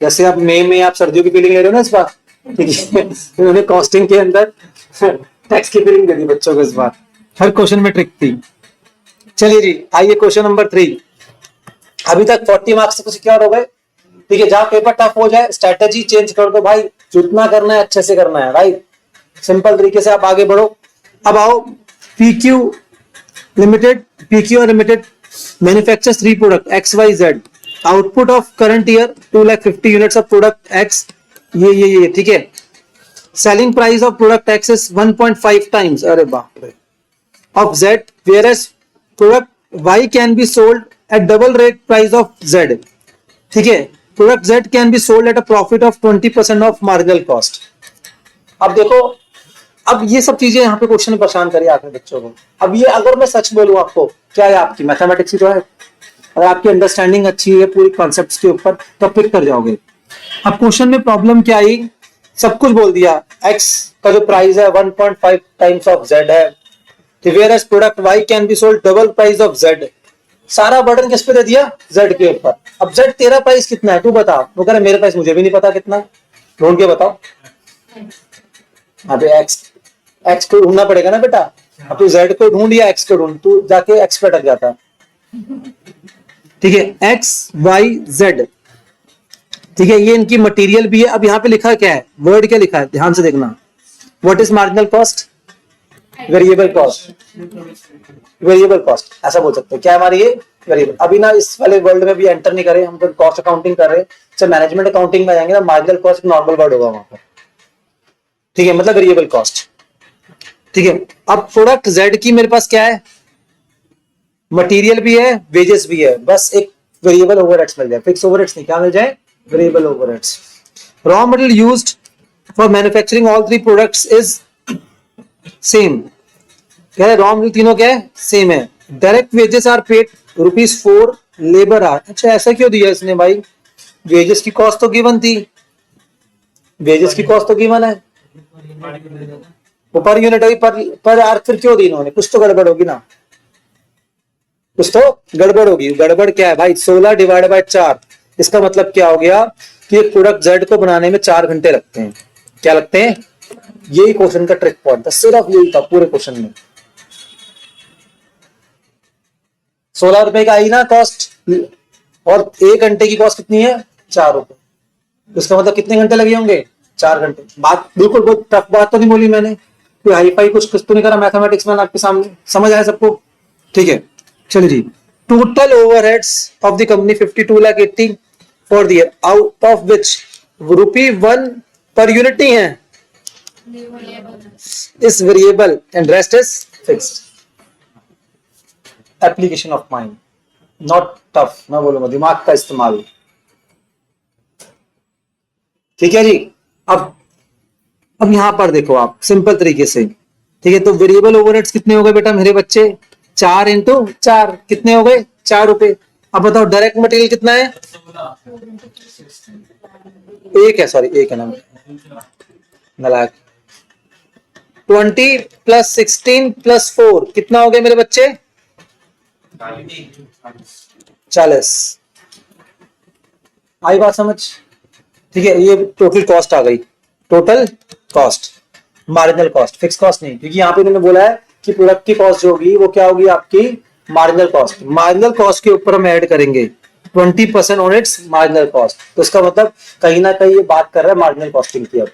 जैसे आप मई में आप सर्दियों की फीलिंग ले रहे हो ना इस बार, ठीक है, उन्होंने कॉस्टिंग के अंदर टैक्स की फीलिंग दे दी बच्चों को इस बार। हर क्वेश्चन में ट्रिक थी। चलिए जी, आइए क्वेश्चन नंबर 3। अभी तक 40 मार्क्स से सिक्योर हो गए। ठीक है, जहां पेपर टफ हो जाए स्ट्रेटेजी चेंज कर दो भाई, जितना करना है अच्छे से करना है भाई, सिंपल तरीके से आप आगे बढ़ो। अब आओ PQ limited, PQ limited manufactures 3 product XYZ, output of current year 250 units of product X, ये ठीक है। Selling price of product X is 1.5 times, अरे बाप रे, of Z, whereas product Y can be sold at double rate price of Z. ठीक है, product Z can be sold at a profit of 20% of marginal cost. अब देखो, अब ये सब चीजें यहाँ पे क्वेश्चन में परेशान करिए आपने बच्चों को। अब ये अगर मैं सच बोलूं आपको, क्या है आपकी मैथमेटिक्स ही तो है, और आपकी अंडरस्टैंडिंग अच्छी है पूरी कॉन्सेप्ट्स के ऊपर, तो पिक कर जाओगे। अब क्वेश्चन में प्रॉब्लम क्या आई, सब कुछ बोल दिया, X का जो प्राइस है 1.5 टाइम्स ऑफ Z है, whereas product Y can be sold double price of Z। सारा बर्डन किस पे दे दिया, Z के ऊपर। अब Z तेरा प्राइस कितना है तू बता, वो कह रहा मेरे प्राइस मुझे भी नहीं पता कितना, ढूंढ के बताओ। अबे X को ढूंढना पड़ेगा ना बेटा, अब तू Z को ढूंढ या X को ढूंढ, तू जाके X पे अटक जाता। ठीक है, X Y Z, ठीक है, ये इनकी मटेरियल भी है। अब यहाँ पे लिखा क्या है, वर्ड क्या लिखा है, ध्यान से देखना। What is marginal cost, variable cost, variable cost ऐसा बोल सकते हैं। क्या हमारी ये वेरिएबल, अभी ना इस वाले वर्ल्ड में भी एंटर नहीं करे हम, तो कॉस्ट अकाउंटिंग कर रहे हैं। जब मैनेजमेंट अकाउंटिंग में जाएंगे ना, मार्जिनल कॉस्ट नॉर्मल वर्ड होगा वहां पर, ठीक है, मतलब वेरिएबल कॉस्ट। ठीक है, अब प्रोडक्ट Z की मेरे पास क्या है, मटेरियल भी है, वेजेस भी है, बस एक वेरिएबल ओवरहेड्स मिल जाए, फिक्स ओवरहेड्स नहीं, क्या मिल जाए, variable overheads. Raw material used for manufacturing all 3 products is same, क्या है, रॉ मटेरियल तीनों क्या है, सेम है। Direct wages are paid ₹4, labour are, अच्छा ऐसा क्यों दिया इसने भाई, वेजेस की कॉस्ट तो गिवन थी, वेजेस की कॉस्ट तो गिवन है, वो पर यूनिट होगी, पर आर फिर क्यों दी इन्होंने, कुछ तो गड़बड़ होगी ना, कुछ तो गड़बड़ होगी। गड़बड़ क्या है भाई, 16 डिवाइड बाय 4, इसका मतलब क्या हो गया कि एक प्रोडक्ट Z को बनाने में 4 घंटे लगते हैं। क्या लगते हैं, यही क्वेश्चन का ट्रिक पॉइंट था, सिर्फ यही था पूरे क्वेश्चन में। 16 रुपए का आई ना कॉस्ट, और 1 घंटे की कॉस्ट कितनी है, 4 रुपए, इसका मतलब कितने घंटे लगे होंगे, 4 घंटे। बात बिल्कुल बहुत टफ बात तो नहीं बोली मैंने, कोई हाई फाई कुछ तो नहीं करा मैथमेटिक्स में आपके सामने, समझ आया सबको। ठीक है, चलिए जी, total overheads of the company 52,80,000 for the year, out of which ₹1 per unit नहीं है, is variable and rest is fixed. Application of mind, not tough, मैं बोलूंगा दिमाग का इस्तेमाल। ठीक है जी, अब यहां पर देखो आप सिंपल तरीके से, ठीक है, तो वेरिएबल ओवरहेड्स कितने हो गए बेटा मेरे बच्चे, 4 इंटू 4 कितने हो गए, 4 रुपए। अब बताओ डायरेक्ट मटेरियल कितना है, एक है, सॉरी एक है ना, नलायक। 20 + 16 + 4 कितना हो गया मेरे बच्चे? 40। आई बात समझ? ठीक है, ये टोटल कॉस्ट आ गई। Total cost, marginal cost, fix cost नहीं, क्योंकि यहाँ पे मैंने बोला है कि प्रोडक्ट की कॉस्ट जो होगी वो क्या होगी आपकी? Marginal cost. मार्जिनल कॉस्ट के ऊपर हम ऐड करेंगे 20% ऑन इट्स मार्जिनल कॉस्ट। तो इसका मतलब कहीं ना कहीं ये बात कर रहा है मार्जिनल कॉस्टिंग की। अब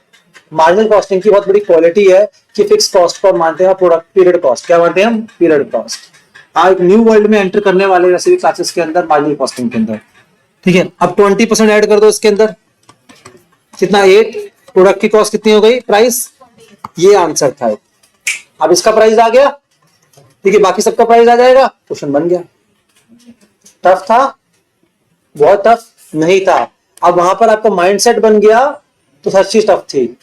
मार्जिनल कॉस्टिंग की बहुत बड़ी क्वालिटी है कि फिक्स कॉस्ट को मानते हैं प्रोडक्ट पीरियड कॉस्ट। क्या मानते हैं हम? Period cost. आप एक न्यू वर्ल्ड में एंटर करने वाले वैसे भी क्लासेस के अंदर मार्जिनल कॉस्टिंग के अंदर। ठीक है, अब 20% ऐड कर दो इसके अंदर, कितना? 8। प्रोडक्ट की कॉस्ट कितनी हो गई? प्राइस। ये आंसर था। अब इसका प्राइस आ गया, ठीक है, बाकी सबका प्राइस आ जाएगा, क्वेश्चन बन गया। टफ था? बहुत टफ नहीं था। अब वहां पर आपका माइंडसेट बन गया तो हर चीज टफ थी।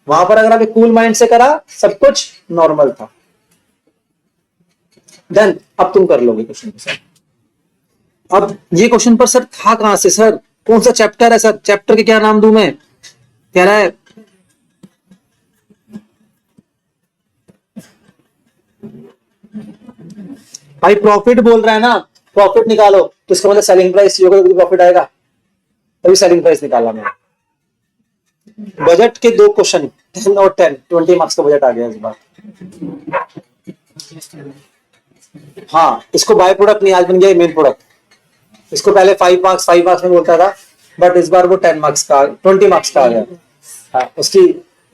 वहां पर अगर आप कूल माइंड से करा सब कुछ नॉर्मल था। देन अब तुम कर लोगे क्वेश्चन के साथ। अब ये क्वेश्चन पर सर था कहां से सर? कौन सा चैप्टर है सर? चैप्टर के क्या नाम दूं मैं? कह रहा है भाई प्रॉफिट बोल रहा है ना, प्रॉफिट निकालो, तो इसका मतलब सेलिंग प्राइस होगा तो प्रॉफिट आएगा, तभी सेलिंग प्राइस निकाला मैंने। बजट के 2 क्वेश्चन 10 और 10, 20 मार्क्स का बजट आ गया इस बार। हाँ, इसको बाय प्रोडक्ट नहीं, आज बन गया मेन प्रोडक्ट। इसको पहले 5 मार्क्स 5 मार्क्स में बोलता था, बट इस बार वो 10 मार्क्स का 20 मार्क्स का आ गया। हाँ, उसकी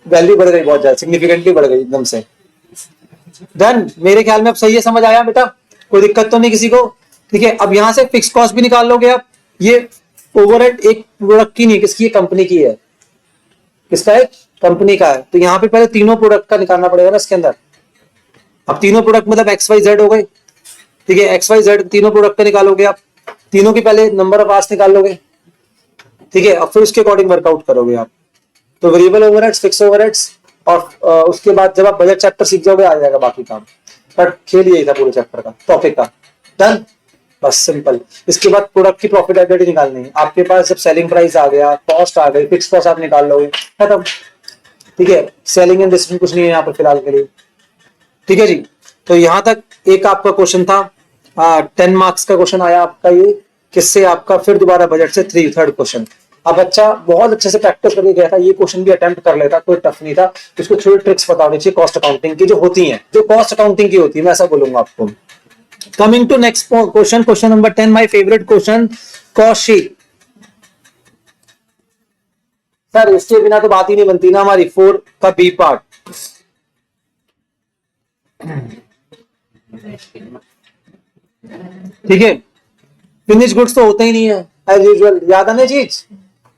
वैल्यू बढ़ गई, बहुत ज्यादा सिग्निफिकेंटली बढ़ गई एकदम से। डन, मेरे ख्याल में अब सही है, समझ आया बेटा? कोई दिक्कत तो नहीं किसी को? ठीक है, अब यहां से फिक्स कॉस्ट भी निकाल लोगे आप। ये ओवरहेड एक प्रोडक्ट की नहीं, किसकी? कंपनी की है। किसका है? कंपनी का है। तो यहाँ पे पहले तीनों प्रोडक्ट का निकालना पड़ेगा ना इसके अंदर। अब तीनों प्रोडक्ट मतलब एक्स वाई जेड हो गए, ठीक है, एक्स वाई जेड तीनों प्रोडक्ट का निकालोगे आप। तीनों की पहले नंबर ऑफ आवर्स निकाल लोगे, ठीक है, अब फिर उसके अकॉर्डिंग वर्कआउट करोगे आप। तो वेरिएबल ओवरहेड्स, फिक्स ओवरहेड्स, और उसके बाद जब आप बजट चैप्टर सीख जाओगे आ जाएगा बाकी काम। बट खेल यही था पूरे चैप्टर का, टॉपिक का। डन, बस सिंपल। इसके बाद प्रोडक्ट की प्रॉफिटेबिलिटी निकालनी है आपके पास। जब सेलिंग प्राइस आ गया, कॉस्ट आ गई, फिक्स कॉस्ट आप निकाल लोगे, खत्म। ठीक है, सेलिंग एंड डिस्ट्रीब्यूशन कुछ नहीं है यहाँ पर फिलहाल के लिए। ठीक है जी, तो यहां तक एक आपका क्वेश्चन था। 10 मार्क्स का क्वेश्चन आया आपका ये, किससे? आपका फिर दोबारा बजट से 3rd क्वेश्चन। अब बच्चा बहुत अच्छे से प्रैक्टिस करके गया था, ये क्वेश्चन भी अटेम्प्ट कर लेता, कोई टफ नहीं था। इसको थोड़ी ट्रिक्स बता दीजिए कॉस्ट अकाउंटिंग की, जो होती हैं, जो कॉस्ट अकाउंटिंग की होती है, मैं ऐसा बोलूंगा आपको। Coming to next question, question number 10, my favourite question, cost sheet. Sir इसके बिना तो बात ही नहीं बनती ना हमारी। 4 का बी पार्ट, ठीक है, फिनिश गुड्स तो होता ही नहीं है एज यूजुअल। याद है ना चीज?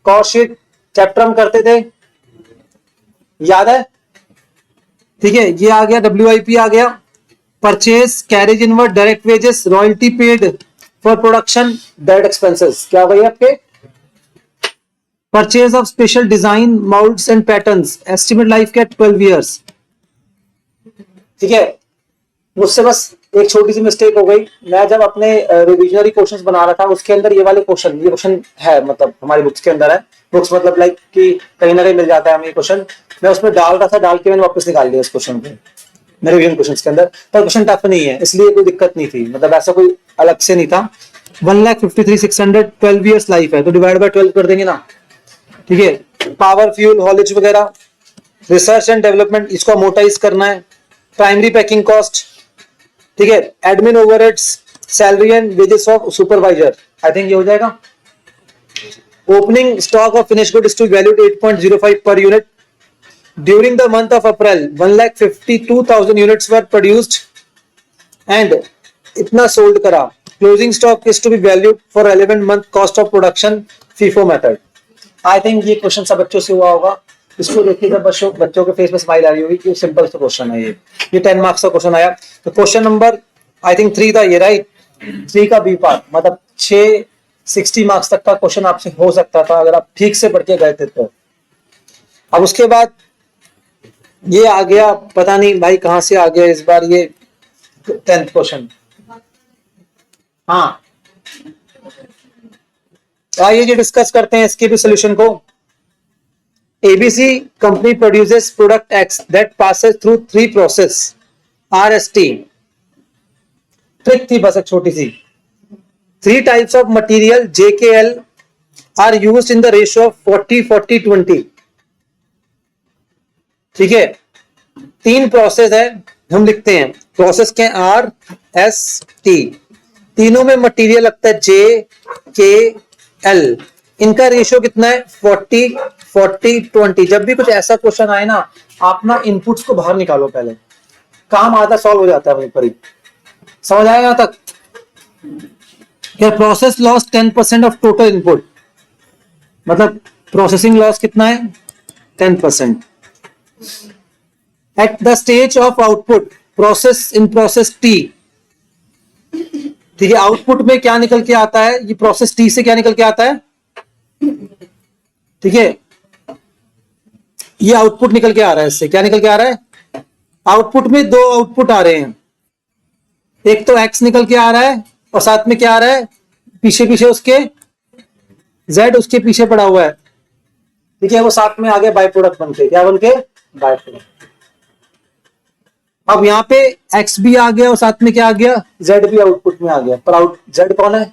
कॉस्ट शीट चैप्टर हम करते थे, याद है? ठीक है, ये आ गया, WIP आ गया, purchase, carriage inward, direct wages, royalty paid for production, direct expenses. क्या हो गई आपके? Purchase of special design माउल्ड्स and patterns, estimate life के 12 ईयर्स। ठीक है, मुझसे बस एक छोटी सी मिस्टेक हो गई। मैं जब अपने रिविजनरी क्वेश्चंस बना रहा था उसके अंदर ये वाले क्वेश्चन, ये क्वेश्चन है, मतलब हमारी बुक्स के अंदर है। बुक्स मतलब लाइक कि कहीं ना कहीं मिल जाता है हमें क्वेश्चन। मैं उसमें डाल रहा था, डाल के मैंने वापस निकाल लिया उस क्वेश्चन को मेरे रिविजन क्वेश्चन के अंदर। पर क्वेश्चन टफ नहीं है, इसलिए कोई दिक्कत नहीं थी, मतलब ऐसा कोई अलग से नहीं था। 1,53,600, 12 ईयर्स लाइफ है, तो डिवाइड बाय 12 कर देंगे ना। ठीक है, पावर, फ्यूल, हॉलेज वगैरह, रिसर्च एंड डेवलपमेंट, इसको अमोर्टाइज करना है, प्राइमरी पैकिंग कॉस्ट, ठीक है, admin overheads, salary and wages of supervisor, I think ये हो जाएगा। Opening stock of finish goods to valued 8.05 per unit during the month of April, 1,52,000 units were produced and इतना sold करा। Closing stock is to be valued for relevant month, cost of production, FIFO method. I think ये question सब बच्चों से हुआ होगा। इसको देखिए जब बच्चों के फेस में स्माइल आ रही होगी कि सिंपल सा क्वेश्चन है ये 10 मार्क्स का क्वेश्चन आया। तो क्वेश्चन नंबर आई थिंक 3 था ये, राइट? 3 का बी पार्ट, मतलब 60 मार्क्स तक का क्वेश्चन आपसे हो सकता था अगर आप ठीक से पढ़ के गए थे तो। अब उसके बाद ये आ गया, पता नहीं भाई कहां से आ गया इस बार ये 10th क्वेश्चन। हाँ, आइए जी डिस्कस करते हैं इसके भी सोल्यूशन को। ABC company produces product X that passes through 3 process RST. Trick थी बस एक छोटी सी. 3 types of material JKL are used in the ratio of 40-40-20. ठीक है, 3 प्रोसेस है, हम लिखते हैं प्रोसेस के RST. तीनों में मटेरियल लगता है JKL. इनका रेशियो कितना है 40-40-20. जब भी कुछ ऐसा क्वेश्चन आए ना, आप ना इनपुट्स को बाहर निकालो, पहले काम आधा सॉल्व हो जाता है वहीं पर ही. समझ आएगा यहां तक? क्या process loss 10% of total input, मतलब प्रोसेसिंग लॉस कितना है 10%. At the stage of output process in process T. ठीक है, आउटपुट में क्या निकल के आता है, ये प्रोसेस टी से क्या निकल के आता है. ठीक है, ये आउटपुट निकल के आ रहा है, इससे क्या निकल के आ रहा है. आउटपुट में 2 आउटपुट आ रहे हैं, एक तो एक्स निकल के आ रहा है और साथ में क्या आ रहा है, पीछे पीछे उसके जेड उसके पीछे पड़ा हुआ है. ठीक है, वो साथ में आ गया बाय प्रोडक्ट बनके. क्या बनके? By product. अब यहाँ पे एक्स भी आ गया और साथ में क्या आ गया, जेड भी आउटपुट में आ गया. पर जेड कौन है?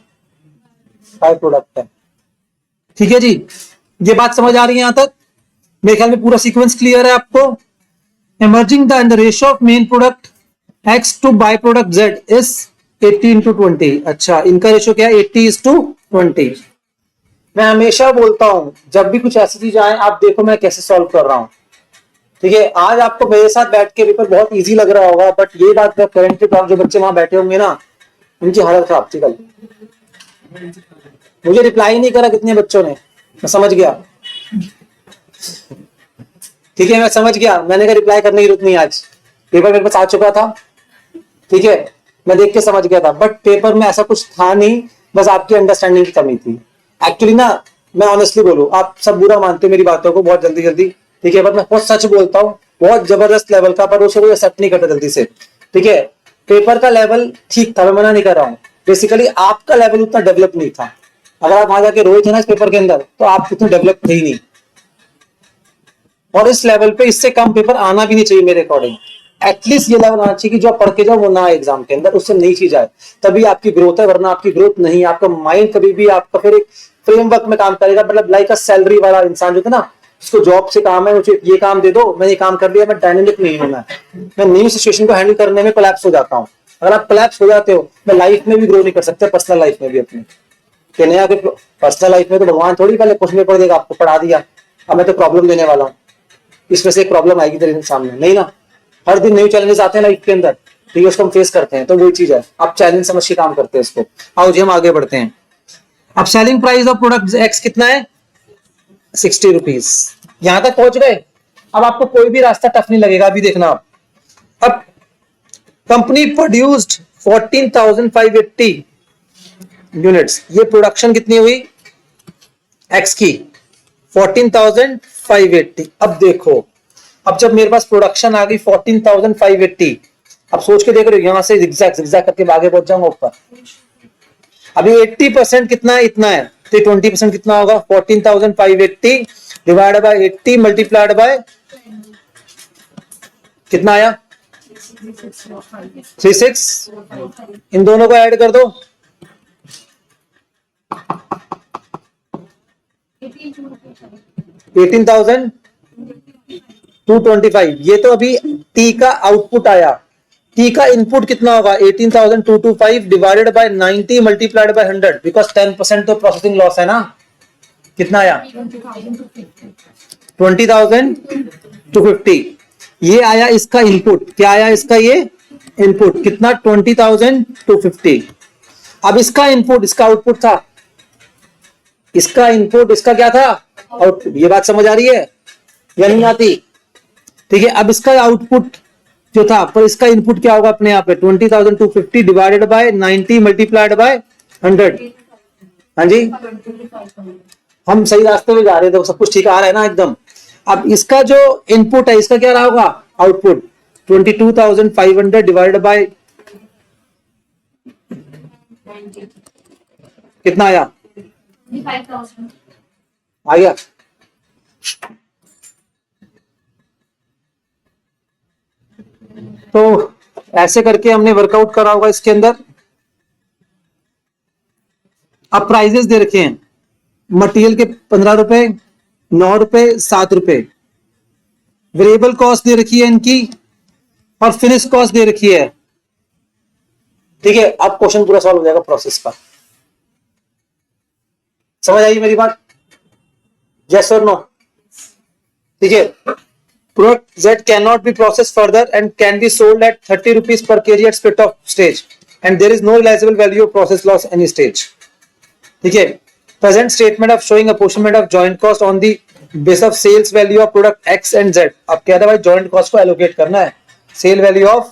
बाय प्रोडक्ट है. ठीक है जी, ये बात समझ आ रही है यहां तक? मेरे ख्याल में पूरा सीक्वेंस क्लियर है आपको. emerging the in the ratio of main product X to by product Z is 80:20. अच्छा, इनका रेशियो क्या है 80:20. मैं हमेशा बोलता हूं जब भी कुछ ऐसी चीज आए, आप देखो मैं कैसे सॉल्व कर रहा हूं. ठीक है, आज आपको मेरे साथ बैठ के पेपर बहुत इजी लग रहा होगा, बट ये बात मैं करेंटली जो बच्चे वहां बैठे होंगे ना, उनकी हालत खराब थी कल. मुझे रिप्लाई नहीं करा कितने बच्चों ने, मैं समझ गया. ठीक है, मैं समझ गया, मैंने कहा रिप्लाई करने की जरूरत नहीं, आज पेपर मेरे पास आ चुका था. ठीक है, मैं देख के समझ गया था, बट पेपर में ऐसा कुछ था नहीं, बस आपकी अंडरस्टैंडिंग की कमी थी. एक्चुअली ना, मैं ऑनेस्टली बोलूं, आप सब बुरा मानते मेरी बातों को बहुत जल्दी जल्दी. ठीक है, बट मैं बहुत सच बोलता हूँ, बहुत जबरदस्त लेवल का, पर उसे कोई एक्सेप्ट नहीं करता जल्दी से. ठीक है, पेपर का लेवल ठीक था, मैं मना नहीं कर रहा हूँ. बेसिकली आपका लेवल उतना डेवलप नहीं था. अगर आप वहां जाके रोए थे ना इस पेपर के अंदर, तो आप उतने डेवलप थे ही नहीं. और इस लेवल पे इससे कम पेपर आना भी नहीं चाहिए मेरे अकॉर्डिंग. एटलीस्ट ये लेवल आना चाहिए कि जो आप पढ़ के जाओ वो ना एग्जाम के अंदर, उससे नहीं चीज आए, तभी आपकी ग्रोथ है. वरना आपकी ग्रोथ नहीं, आपका माइंड कभी भी आपका फिर एक फ्रेमवर्क में काम करेगा. मतलब लाइक अ सैलरी वाला इंसान जो था ना, उसको जॉब से काम है, मुझे ये काम दे दो, मैं ये काम कर लिया, मैं डायनेमिक नहीं हूं. मैं न्यू सिचुएशन को हैंडल करने में कोलैप्स हो जाता हूँ. अगर आप कोलैप्स हो जाते हो, मैं लाइफ में भी ग्रो नहीं कर सकते, पर्सनल लाइफ में भी अपनी. नया पर्सनल लाइफ में तो भगवान थोड़ी पहले कुछ में पढ़ देगा, आपको पढ़ा दिया, अब मैं तो प्रॉब्लम देने वाला हूँ, इसमें से एक प्रॉब्लम आएगी तेरे सामने, नहीं ना. हर दिन न्यू चैलेंजेस आते हैं लाइफ के अंदर, ठीक है, उसको हम फेस करते हैं. तो वही चीज है, आप चैलेंज समझ के काम करते हैं इसको. आओ जी हम आगे बढ़ते हैं. अब selling price of product x कितना है 60 रुपीज. यहां तक पहुंच गए. अब आपको कोई भी रास्ता टफ नहीं लगेगा. अभी देखना आप, अब कंपनी प्रोड्यूस्ड 14,580 यूनिट्स. ये प्रोडक्शन कितनी हुई एक्स की 14,580. अब देखो, अब जब मेरे पास प्रोडक्शन आ गई 14,580, अब सोच के देख रहे हो, यहां से zigzag करके आगे पहुंच जाऊंगा ऊपर. अभी 80% कितना है, इतना है, तो 20% कितना होगा 14,580 डिवाइड बाय 80 मल्टीप्लाइड बाय कितना आया 36. इन दोनों को ऐड कर दो, 18,225. ये तो अभी टी का आउटपुट आया. टी का इनपुट कितना होगा 18,225 divided by 90 multiplied by 100, because 10% तो प्रोसेसिंग लॉस है ना. कितना आया 20,250. ये आया इसका इनपुट. क्या आया इसका ये इनपुट कितना 20,250. अब इसका इनपुट इसका आउटपुट था, इसका इनपुट इसका क्या था आउटपुट. ये बात समझ आ रही है या नहीं आती? ठीक है, अब इसका आउटपुट जो था, पर इसका इनपुट क्या होगा अपने आप पे 20,250 डिवाइडेड बाय 90 मल्टीप्लाइड बाय 100. हाँ जी, हम सही रास्ते में जा रहे थे, सब कुछ ठीक आ रहा है ना एकदम. अब इसका जो इनपुट है इसका क्या रहा होगा आउटपुट 22,500 डिवाइडेड बाय कितना आया 5,000 आ गया. ऐसे करके हमने वर्कआउट करा होगा इसके अंदर। अब प्राइजेस दे रखे हैं मटेरियल के 15 रुपए, 9 रुपए, 7 रुपए। वेरिएबल कॉस्ट दे रखी है इनकी और फिनिश कॉस्ट दे रखी है। ठीक है, अब क्वेश्चन पूरा सॉल्व हो जाएगा प्रोसेस का। समझ आई मेरी बात? यस और नो? ठीक है। Product Z cannot be processed further and can be sold at 30 rupees per kg at split off stage and there is no realizable value of process loss any stage. ठीक है। Present statement of showing apportionment of joint cost on the base of sales value of product X and Z. अब कह रहे भाई joint cost को allocate करना है, sale value of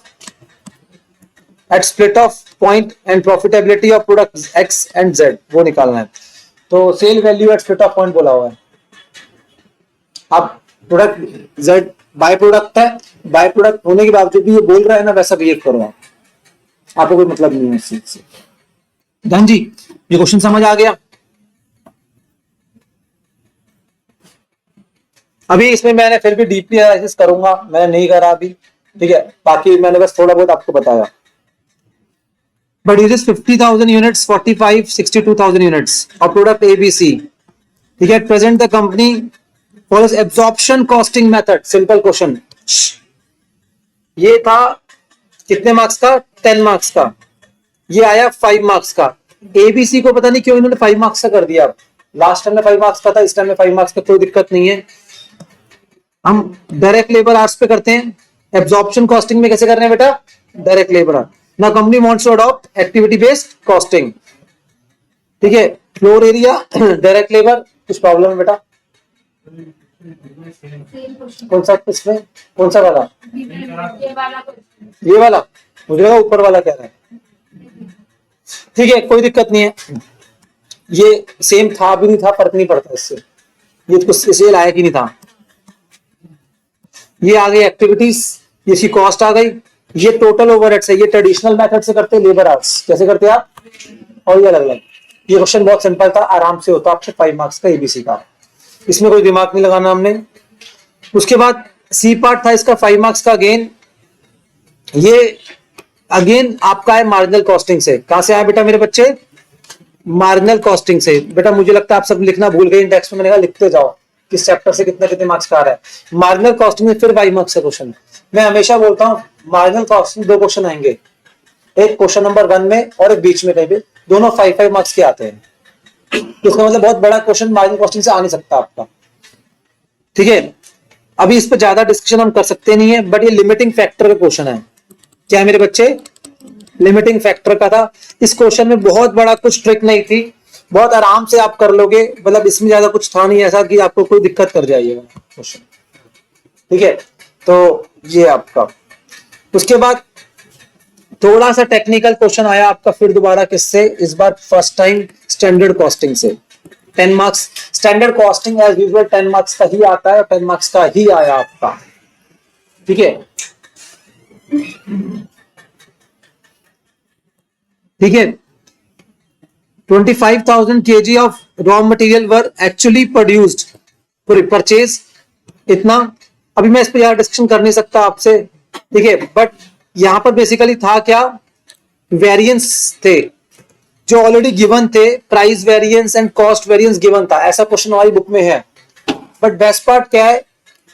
at split off point and profitability of product X and Z वो निकालना है। तो sale value at split off point बोला हुआ है। अब प्रोडक्ट Z बाय प्रोडक्ट है, बाय प्रोडक्ट होने के बावजूद भी ये बोल रहा है ना वैसा बिहेव करो आपको कोई मतलब नहीं है इस चीज से। धन जी ये क्वेश्चन समझ आ गया? अभी इसमें मैंने फिर भी डीपली एनालिसिस करूंगा, मैंने नहीं करा अभी। ठीक है, बाकी मैंने बस थोड़ा बहुत आपको बताया। But uses 50,000 units, 45, 62,000 units of product ABC. ठीक है, at present the company follows absorption costing method. Simple question. ये था कितने मार्क्स का? 10 मार्क्स का। ये आया 5 मार्क्स का। ABC को पता नहीं क्यों इन्होंने 5 मार्क्स का कर दिया। लास्ट टाइम में 5 मार्क्स का था, इस टाइम में 5 मार्क्स का, कोई दिक्कत नहीं है। हम डायरेक्ट लेबर आर्ट्स पे करते हैं। एब्जॉर्प्शन कॉस्टिंग में कैसे कर रहे हैं बेटा? Direct labour. Now company wants to adopt activity based costing. ठीक है, फ्लोर एरिया, डायरेक्ट लेबर, कुछ प्रॉब्लम है बेटा? कौन सा इसमें? कौन सा वाला? ये वाला मुझे लगा ऊपर वाला कह रहा है। ठीक है, कोई दिक्कत नहीं है। ये सेम था भी नहीं था, फर्क नहीं पड़ता इससे। ये कुछ इसे लायक ही नहीं था। ये आ गई एक्टिविटीज, ये इसकी कॉस्ट आ गई। ये टोटल ओवरहेड्स है। ये ट्रेडिशनल मेथड से करते हैं लेबर आवर्स। कैसे करते हैं आप? और ये अलग अलग। ये क्वेश्चन बहुत सिंपल था, आराम से होता आपसे 5 मार्क्स का एबीसी का। इसमें कोई दिमाग नहीं लगाना हमने। उसके बाद सी पार्ट था इसका 5 मार्क्स का। अगेन ये अगेन आपका है मार्जिनल कॉस्टिंग से। कहां से आया बेटा मेरे बच्चे? मार्जिनल कॉस्टिंग से। बेटा मुझे लगता है आप सब लिखना भूल गए इंडेक्स में, मैंने कहा लिखते जाओ किस चैप्टर से कितने कितने मार्क्स का आ रहा है। मार्जिनल कॉस्टिंग में फिर 5 मार्क्स का क्वेश्चन। मैं हमेशा बोलता हूं मार्जिनल कॉस्टिंग 2 क्वेश्चन आएंगे, एक क्वेश्चन नंबर 1 में और एक बीच में कहीं भी। दोनों 5-5 मार्क्स के आते हैं। इसका मतलब बहुत बड़ा क्वेश्चन मार्जिनल कॉस्टिंग से आ नहीं सकता आपका। ठीक है, अभी इस पर ज्यादा डिस्कशन हम कर सकते नहीं है, बट ये लिमिटिंग फैक्टर का क्वेश्चन है। क्या है मेरे बच्चे? लिमिटिंग फैक्टर का था। इस क्वेश्चन में बहुत बड़ा कुछ ट्रिक नहीं थी, बहुत आराम से आप कर लोगे। मतलब इसमें ज्यादा कुछ था नहीं ऐसा कि आपको कोई दिक्कत कर जाइएगा क्वेश्चन। ठीक है, तो ये आपका। उसके बाद थोड़ा सा टेक्निकल क्वेश्चन आया आपका फिर दोबारा किससे? इस बार फर्स्ट टाइम स्टैंडर्ड कॉस्टिंग से। 10 marks standard costing as usual 10 marks का ही आता है, 10 मार्क्स का ही आया आपका। ठीक है, ठीक है। 25,000 kg of raw material were actually produced for purchase। इतना अभी मैं इस पर यार डिस्कशन कर नहीं सकता आपसे। ठीक है, बट यहां पर बेसिकली था क्या? वेरिएंस थे जो ऑलरेडी गिवन थे। Price variance and cost variance given था, ऐसा क्वेश्चन हमारी बुक में है। बट बेस्ट पार्ट क्या है?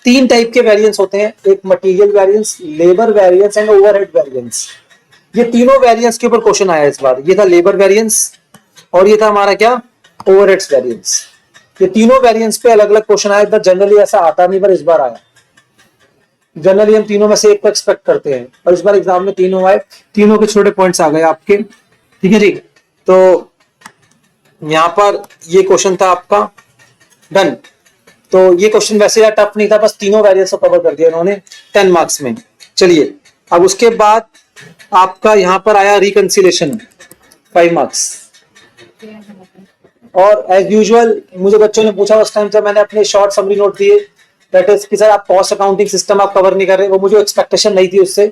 3 टाइप के वेरिएंस होते हैं, एक material variance, labour variance and overhead variance. ये तीनों वेरिएंस के ऊपर क्वेश्चन आया इस बार। ये था लेबर वेरिएंस और ये था हमारा क्या? Overheads variance. ये तीनों वेरिएंस पे अलग अलग क्वेश्चन आया। जनरली ऐसा आता नहीं, पर इस बार आया। जनरली हम तीनों में से एक को एक्सपेक्ट करते हैं, और इस बार एग्जाम में तीनों आए। तीनों के छोटे पॉइंट्स आ गए आपके। ठीक है जी, तो यहां पर ये क्वेश्चन था आपका डन। तो ये क्वेश्चन वैसे यार टफ नहीं था, बस तीनों वेरिएंस को कवर कर दिया इन्होंने 10 मार्क्स में। चलिए, अब उसके बाद आपका यहां पर आया रिकंसिलेशन 5 मार्क्स। और एज यूजुअल मुझे बच्चों ने पूछा उस टाइम जब मैंने अपने शॉर्ट समरी नोट दिए, दैट इज कि सर आप कॉस्ट अकाउंटिंग सिस्टम आप कवर नहीं कर रहे। वो मुझे एक्सपेक्टेशन नहीं थी उससे,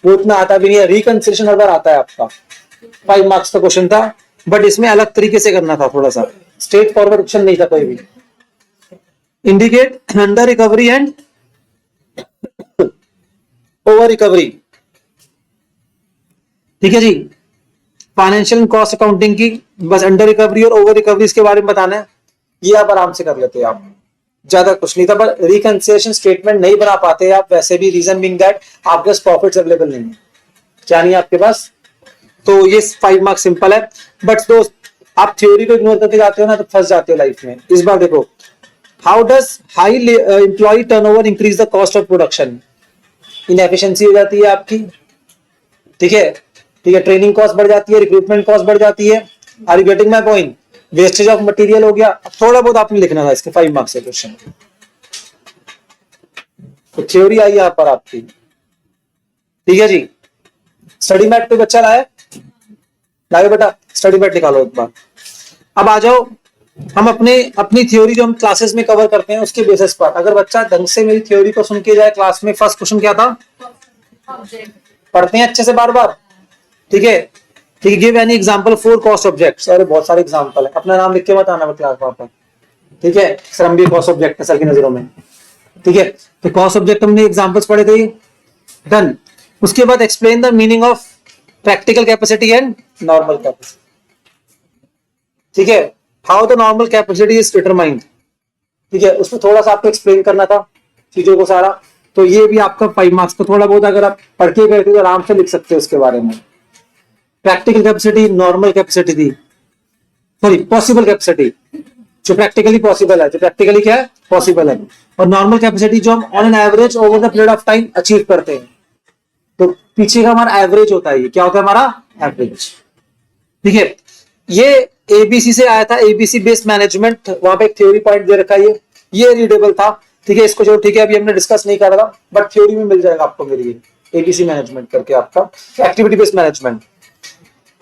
वो इतना आता भी नहीं है। रिकंसिलेशन हर बार आता है आपका, 5 मार्क्स का क्वेश्चन था, बट इसमें अलग तरीके से करना था। थोड़ा सा स्ट्रेट फॉरवर्ड क्वेश्चन नहीं था कोई भी। Indicate under recovery and over recovery. ठीक है जी। फाइनेंशियल एंड कॉस्ट अकाउंटिंग की बस अंडर रिकवरी और ओवर रिकवरी इसके बारे में बताना है, ये आप आराम से कर लेते हैं आप, ज्यादा कुछ नहीं था। पर रिकंसिलिएशन स्टेटमेंट नहीं बना पाते आप वैसे भी, रीजन बिंग दैट आपके पास प्रॉफिट्स अवेलेबल नहीं है, क्या नहीं है आपके पास। तो ये 5 मार्क्स सिंपल है। बट दोस्त आप थ्योरी को इग्नोर करके जाते हो ना तो फंस जाते हो लाइफ में। इस बार देखो, how does high employ turnover increase the cost of production, inefficiency हो जाती है आपकी, ठीक है, ठीक है, ट्रेनिंग कॉस्ट बढ़ जाती है, रिक्रूटमेंट कॉस्ट बढ़ जाती है। Are you getting my point? Wastage of material हो गया। थोड़ा बहुत आपने लिखना था इसके 5 मार्क्स से क्वेश्चन। तो थ्योरी आई यहां पर आपकी, ठीक है जी। स्टडी मैट पे बच्चा लाए, लाए बेटा, स्टडी मैट निकालो एक बार। अब आ जाओ, हम अपनी थ्योरी जो हम क्लासेस में कवर करते हैं उसके बेसिस पर, अगर बच्चा ढंग से मेरी थ्योरी को सुन के जाए क्लास में, फर्स्ट क्वेश्चन क्या था, पढ़ते हैं अच्छे से बार बार, ठीक है, ठीक है। Give any example for cost objects, अरे बहुत सारे एग्जांपल है, अपना नाम लिख के मत आना क्लास पर, ठीक है। सर हम भी कॉस्ट ऑब्जेक्ट है सर की नजरों में, ठीक है। तो कॉस्ट ऑब्जेक्ट हमने एग्जांपल्स पढ़े थे, डन। उसके बाद explain the meaning of practical capacity and normal capacity, ठीक है। How the normal capacity is determined, ठीक है, उसमें थोड़ा सा आपको एक्सप्लेन करना था चीजों को सारा। तो ये भी आपका 5 मार्क्स का, थोड़ा बहुत अगर आप पढ़ के गए थे तो आराम से लिख सकते हो उसके बारे में। प्रैक्टिकल कैपेसिटी, नॉर्मल कैपेसिटी थी, सॉरी पॉसिबल कैपेसिटी, जो प्रैक्टिकली पॉसिबल है, जो प्रैक्टिकली क्या है, पॉसिबल है। और नॉर्मल कैपेसिटी जो हम on an average over the period of time achieve करते हैं। तो पीछे का हमारा एवरेज होता है, ये क्या होता है हमारा एवरेज, ठीक है। ये एबीसी से आया था, एबीसी बेस्ड मैनेजमेंट, वहां पे एक थ्योरी पॉइंट दे रखा है, ये रीडेबल था, ठीक है। इसको जो ठीक है अभी हमने डिस्कस नहीं कर रहा, बट थ्योरी में मिल जाएगा आपको मेरी, एबीसी मैनेजमेंट करके आपका एक्टिविटी बेस्ड मैनेजमेंट।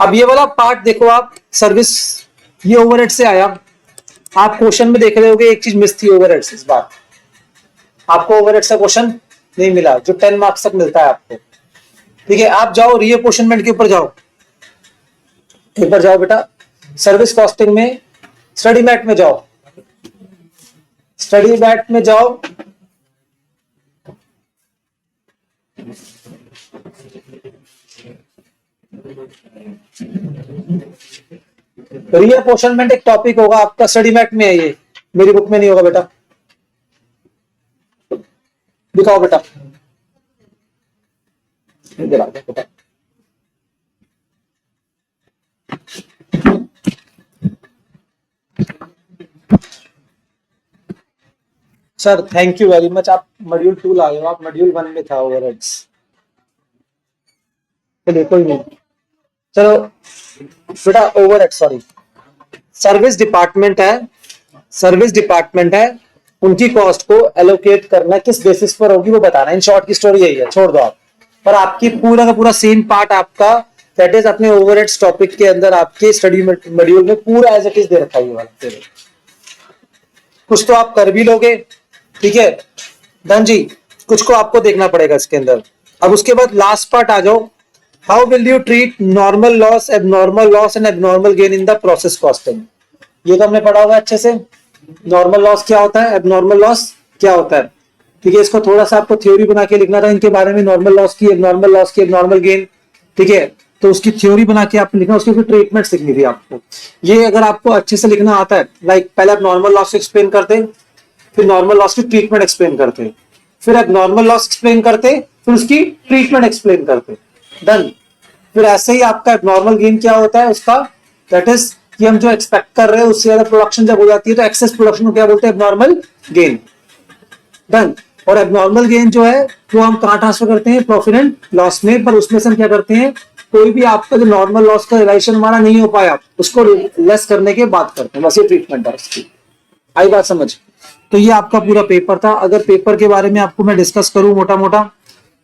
अब ये वाला पार्ट देखो आप, सर्विस, ये ओवरहेड से आया। आप क्वेश्चन में देख रहे होगे एक चीज मिस थी ओवरहेड से, इस बार आपको ओवरहेड से क्वेश्चन नहीं मिला जो 10 मार्क्स तक मिलता है आपको, ठीक है। आप जाओ रीअपोर्शनमेंट के ऊपर जाओ, एक बार जाओ बेटा, सर्विस कॉस्टिंग में स्टडी मैट में जाओ, स्टडी मैट में जाओ, रीअपोर्शनमेंट एक टॉपिक होगा आपका, स्टडी मैट में है ये, मेरी बुक में नहीं होगा बेटा। दिखाओ बेटा, बेटा sir thank you very much, आप मॉड्यूल 2 लाए हो, आप मॉड्यूल 1 में था ओवरहेड्स, चलिए कोई नहीं। चलो बेटा ओवरहेड, सॉरी सर्विस डिपार्टमेंट है, सर्विस डिपार्टमेंट है, उनकी कॉस्ट को एलोकेट करना किस बेसिस पर होगी वो बताना। इन शॉर्ट की स्टोरी यही है, छोड़ दो आप। पर आपकी पूरा का पूरा सेम पार्ट आपका दैट इज अपने ओवरहेड्स टॉपिक के अंदर आपके स्टडी मॉड्यूल में पूरा एज इट इज दे रखा है ये वाला। कुछ तो आप कर भी लोगे, ठीक है धन जी, कुछ को आपको देखना पड़ेगा इसके अंदर। अब उसके बाद लास्ट पार्ट आ जाओ, how will you treat normal loss, abnormal loss and abnormal gain in the process costing. ये तो हमने पढ़ा होगा अच्छे से, नॉर्मल लॉस क्या होता है, एबनॉर्मल लॉस क्या होता है, ठीक है। इसको थोड़ा सा आपको थ्योरी बना के लिखना था इनके बारे में, नॉर्मल लॉस की, एबनॉर्मल लॉस की, एबनॉर्मल गेन, ठीक है। तो उसकी थ्योरी बना के आपने लिखना, उसकी फिर ट्रीटमेंट लिखनी थी आपको। ये अगर आपको अच्छे से लिखना आता है, लाइक पहले आप नॉर्मल लॉस एक्सप्लेन करते, फिर नॉर्मल लॉस की ट्रीटमेंट एक्सप्लेन करते, फिर आप नॉर्मल लॉस एक्सप्लेन करते, फिर उसकी ट्रीटमेंट एक्सप्लेन करते, डन। फिर ऐसे ही आपका नॉर्मल गेन क्या होता है उसका, दैट इज कि हम जो एक्सपेक्ट कर रहे हैं उससे ज्यादा प्रोडक्शन जब हो जाती है तो एक्सेस प्रोडक्शन को क्या बोलते हैं, एबनॉर्मल गेन, डन। और एबनॉर्मल गेन जो है वो हम कहां ट्रांसफर करते हैं, प्रॉफिट एंड लॉस में। पर उसमें से हम क्या करते हैं, कोई भी आपका जो नॉर्मल लॉस का रिलेशन हमारा नहीं हो पाया उसको लेस करने के बाद करते हैं, बस ये ट्रीटमेंट है उसकी। आई बात समझ। तो ये आपका पूरा पेपर था। अगर पेपर के बारे में आपको मैं डिस्कस करूं मोटा मोटा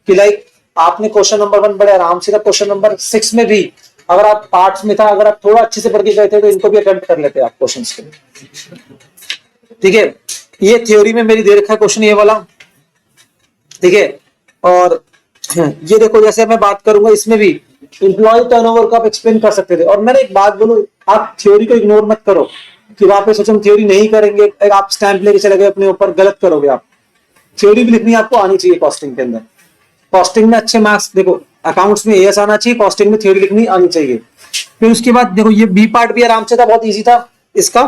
कि लाइक आपने क्वेश्चन नंबर 1 बड़े आराम से था, क्वेश्चन नंबर 6 में भी अगर आप पार्ट्स में था, अगर आप थोड़ा अच्छे से पढ़ के गए थे तो इनको भी अटेम्प्ट कर लेते आप क्वेश्चंस के, ठीक है। ये थ्योरी में मेरी दे रखा है क्वेश्चन ये वाला, ठीक है। और ये देखो जैसे मैं बात करूंगा इसमें भी एम्प्लॉय टर्नओवर को आप एक्सप्लेन कर सकते थे। और मैंने एक बात बोलूं, आप थ्योरी को इग्नोर मत करो कि वहां पे सोचो हम थ्योरी नहीं करेंगे, आप स्टैंप लेके चले गए अपने ऊपर, गलत करोगे आप। थ्योरी भी लिखनी आपको आनी चाहिए कॉस्टिंग के अंदर, कॉस्टिंग में अच्छे मार्क्स, देखो अकाउंट्स में एएस आना चाहिए, कॉस्टिंग में थ्योरी लिखनी आनी चाहिए। फिर उसके बाद देखो ये बी पार्ट भी आराम से था, बहुत इजी था इसका,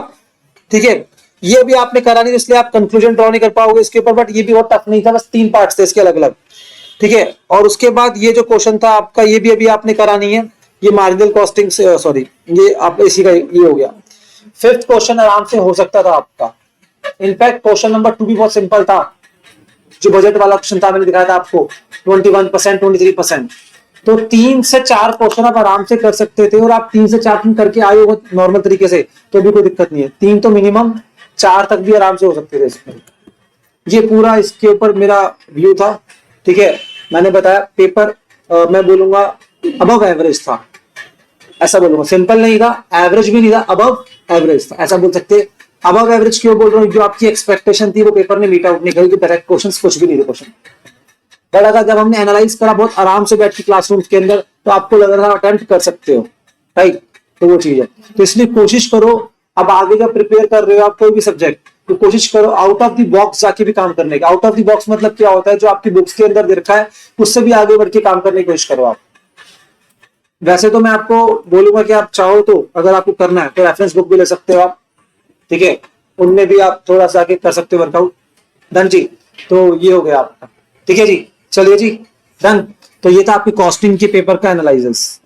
ठीक है। ये भी आपने करा नहीं, इसलिए आप कंक्लूजन ड्रॉ नहीं कर पाओगे इसके ऊपर, बट ये भी बहुत टफ नहीं था, बस 3 पार्ट्स थे इसके अलग अलग, ठीक है। और उसके बाद ये जो क्वेश्चन था आपका, ये भी अभी आपने करा नहीं है, ये मार्जिनल कॉस्टिंग से, सॉरी ये आप इसी का ये हो गया। 5th क्वेश्चन आराम से हो सकता था आपका, इनफैक्ट क्वेश्चन नंबर 2 भी बहुत सिंपल था, जो बजट वाला क्वेश्चन था मैंने दिखाया था आपको 21%, 23%। तो 3 से 4 क्वेश्चन आप आराम से कर सकते थे, और आप 3 से 4 दिन करके आए हो नॉर्मल तरीके से तो भी कोई दिक्कत नहीं है। 3 तो मिनिमम, 4 तक भी आराम से हो सकते थे इसमें। ये पूरा इसके ऊपर मेरा व्यू था, ठीक है। मैंने बताया पेपर मैं बोलूंगा अबव एवरेज था, ऐसा बोलूंगा, सिंपल नहीं था, एवरेज भी नहीं था, अबव एवरेज था, ऐसा बोल सकते। अबव एवरेज क्यों बोल रहा हूँ, जो आपकी एक्सपेक्टेशन थी वो पेपर ने मीट आउट नहीं करी, डायरेक्ट क्वेश्चंस कुछ भी नहीं थे क्वेश्चन। बट अगर जब हमने एनालाइज करा बहुत आराम से बैठ के क्लासरूम के अंदर, तो आपको लग रहा है अटेम्प्ट कर सकते हो, राइट। तो वो चीज है, तो इसलिए कोशिश करो, अब आगे जब प्रिपेयर कर रहे हो आप कोई भी सब्जेक्ट, तो कोशिश करो आउट ऑफ द बॉक्स जाके भी काम करने का। आउट ऑफ द बॉक्स मतलब क्या होता है, जो आपकी बुक्स के अंदर दे रखा है उससे भी आगे बढ़ के काम करने की कोशिश करो आप। वैसे तो मैं आपको बोलूंगा कि आप चाहो तो अगर आपको करना है तो रेफरेंस बुक भी ले सकते हो आप, ठीक है, उनमें भी आप थोड़ा सा आगे कर सकते हो वर्कआउट। डन जी, तो ये हो गया आपका, ठीक है जी, चलिए जी डन। तो ये था आपकी कॉस्टिंग के पेपर का एनालिसिस।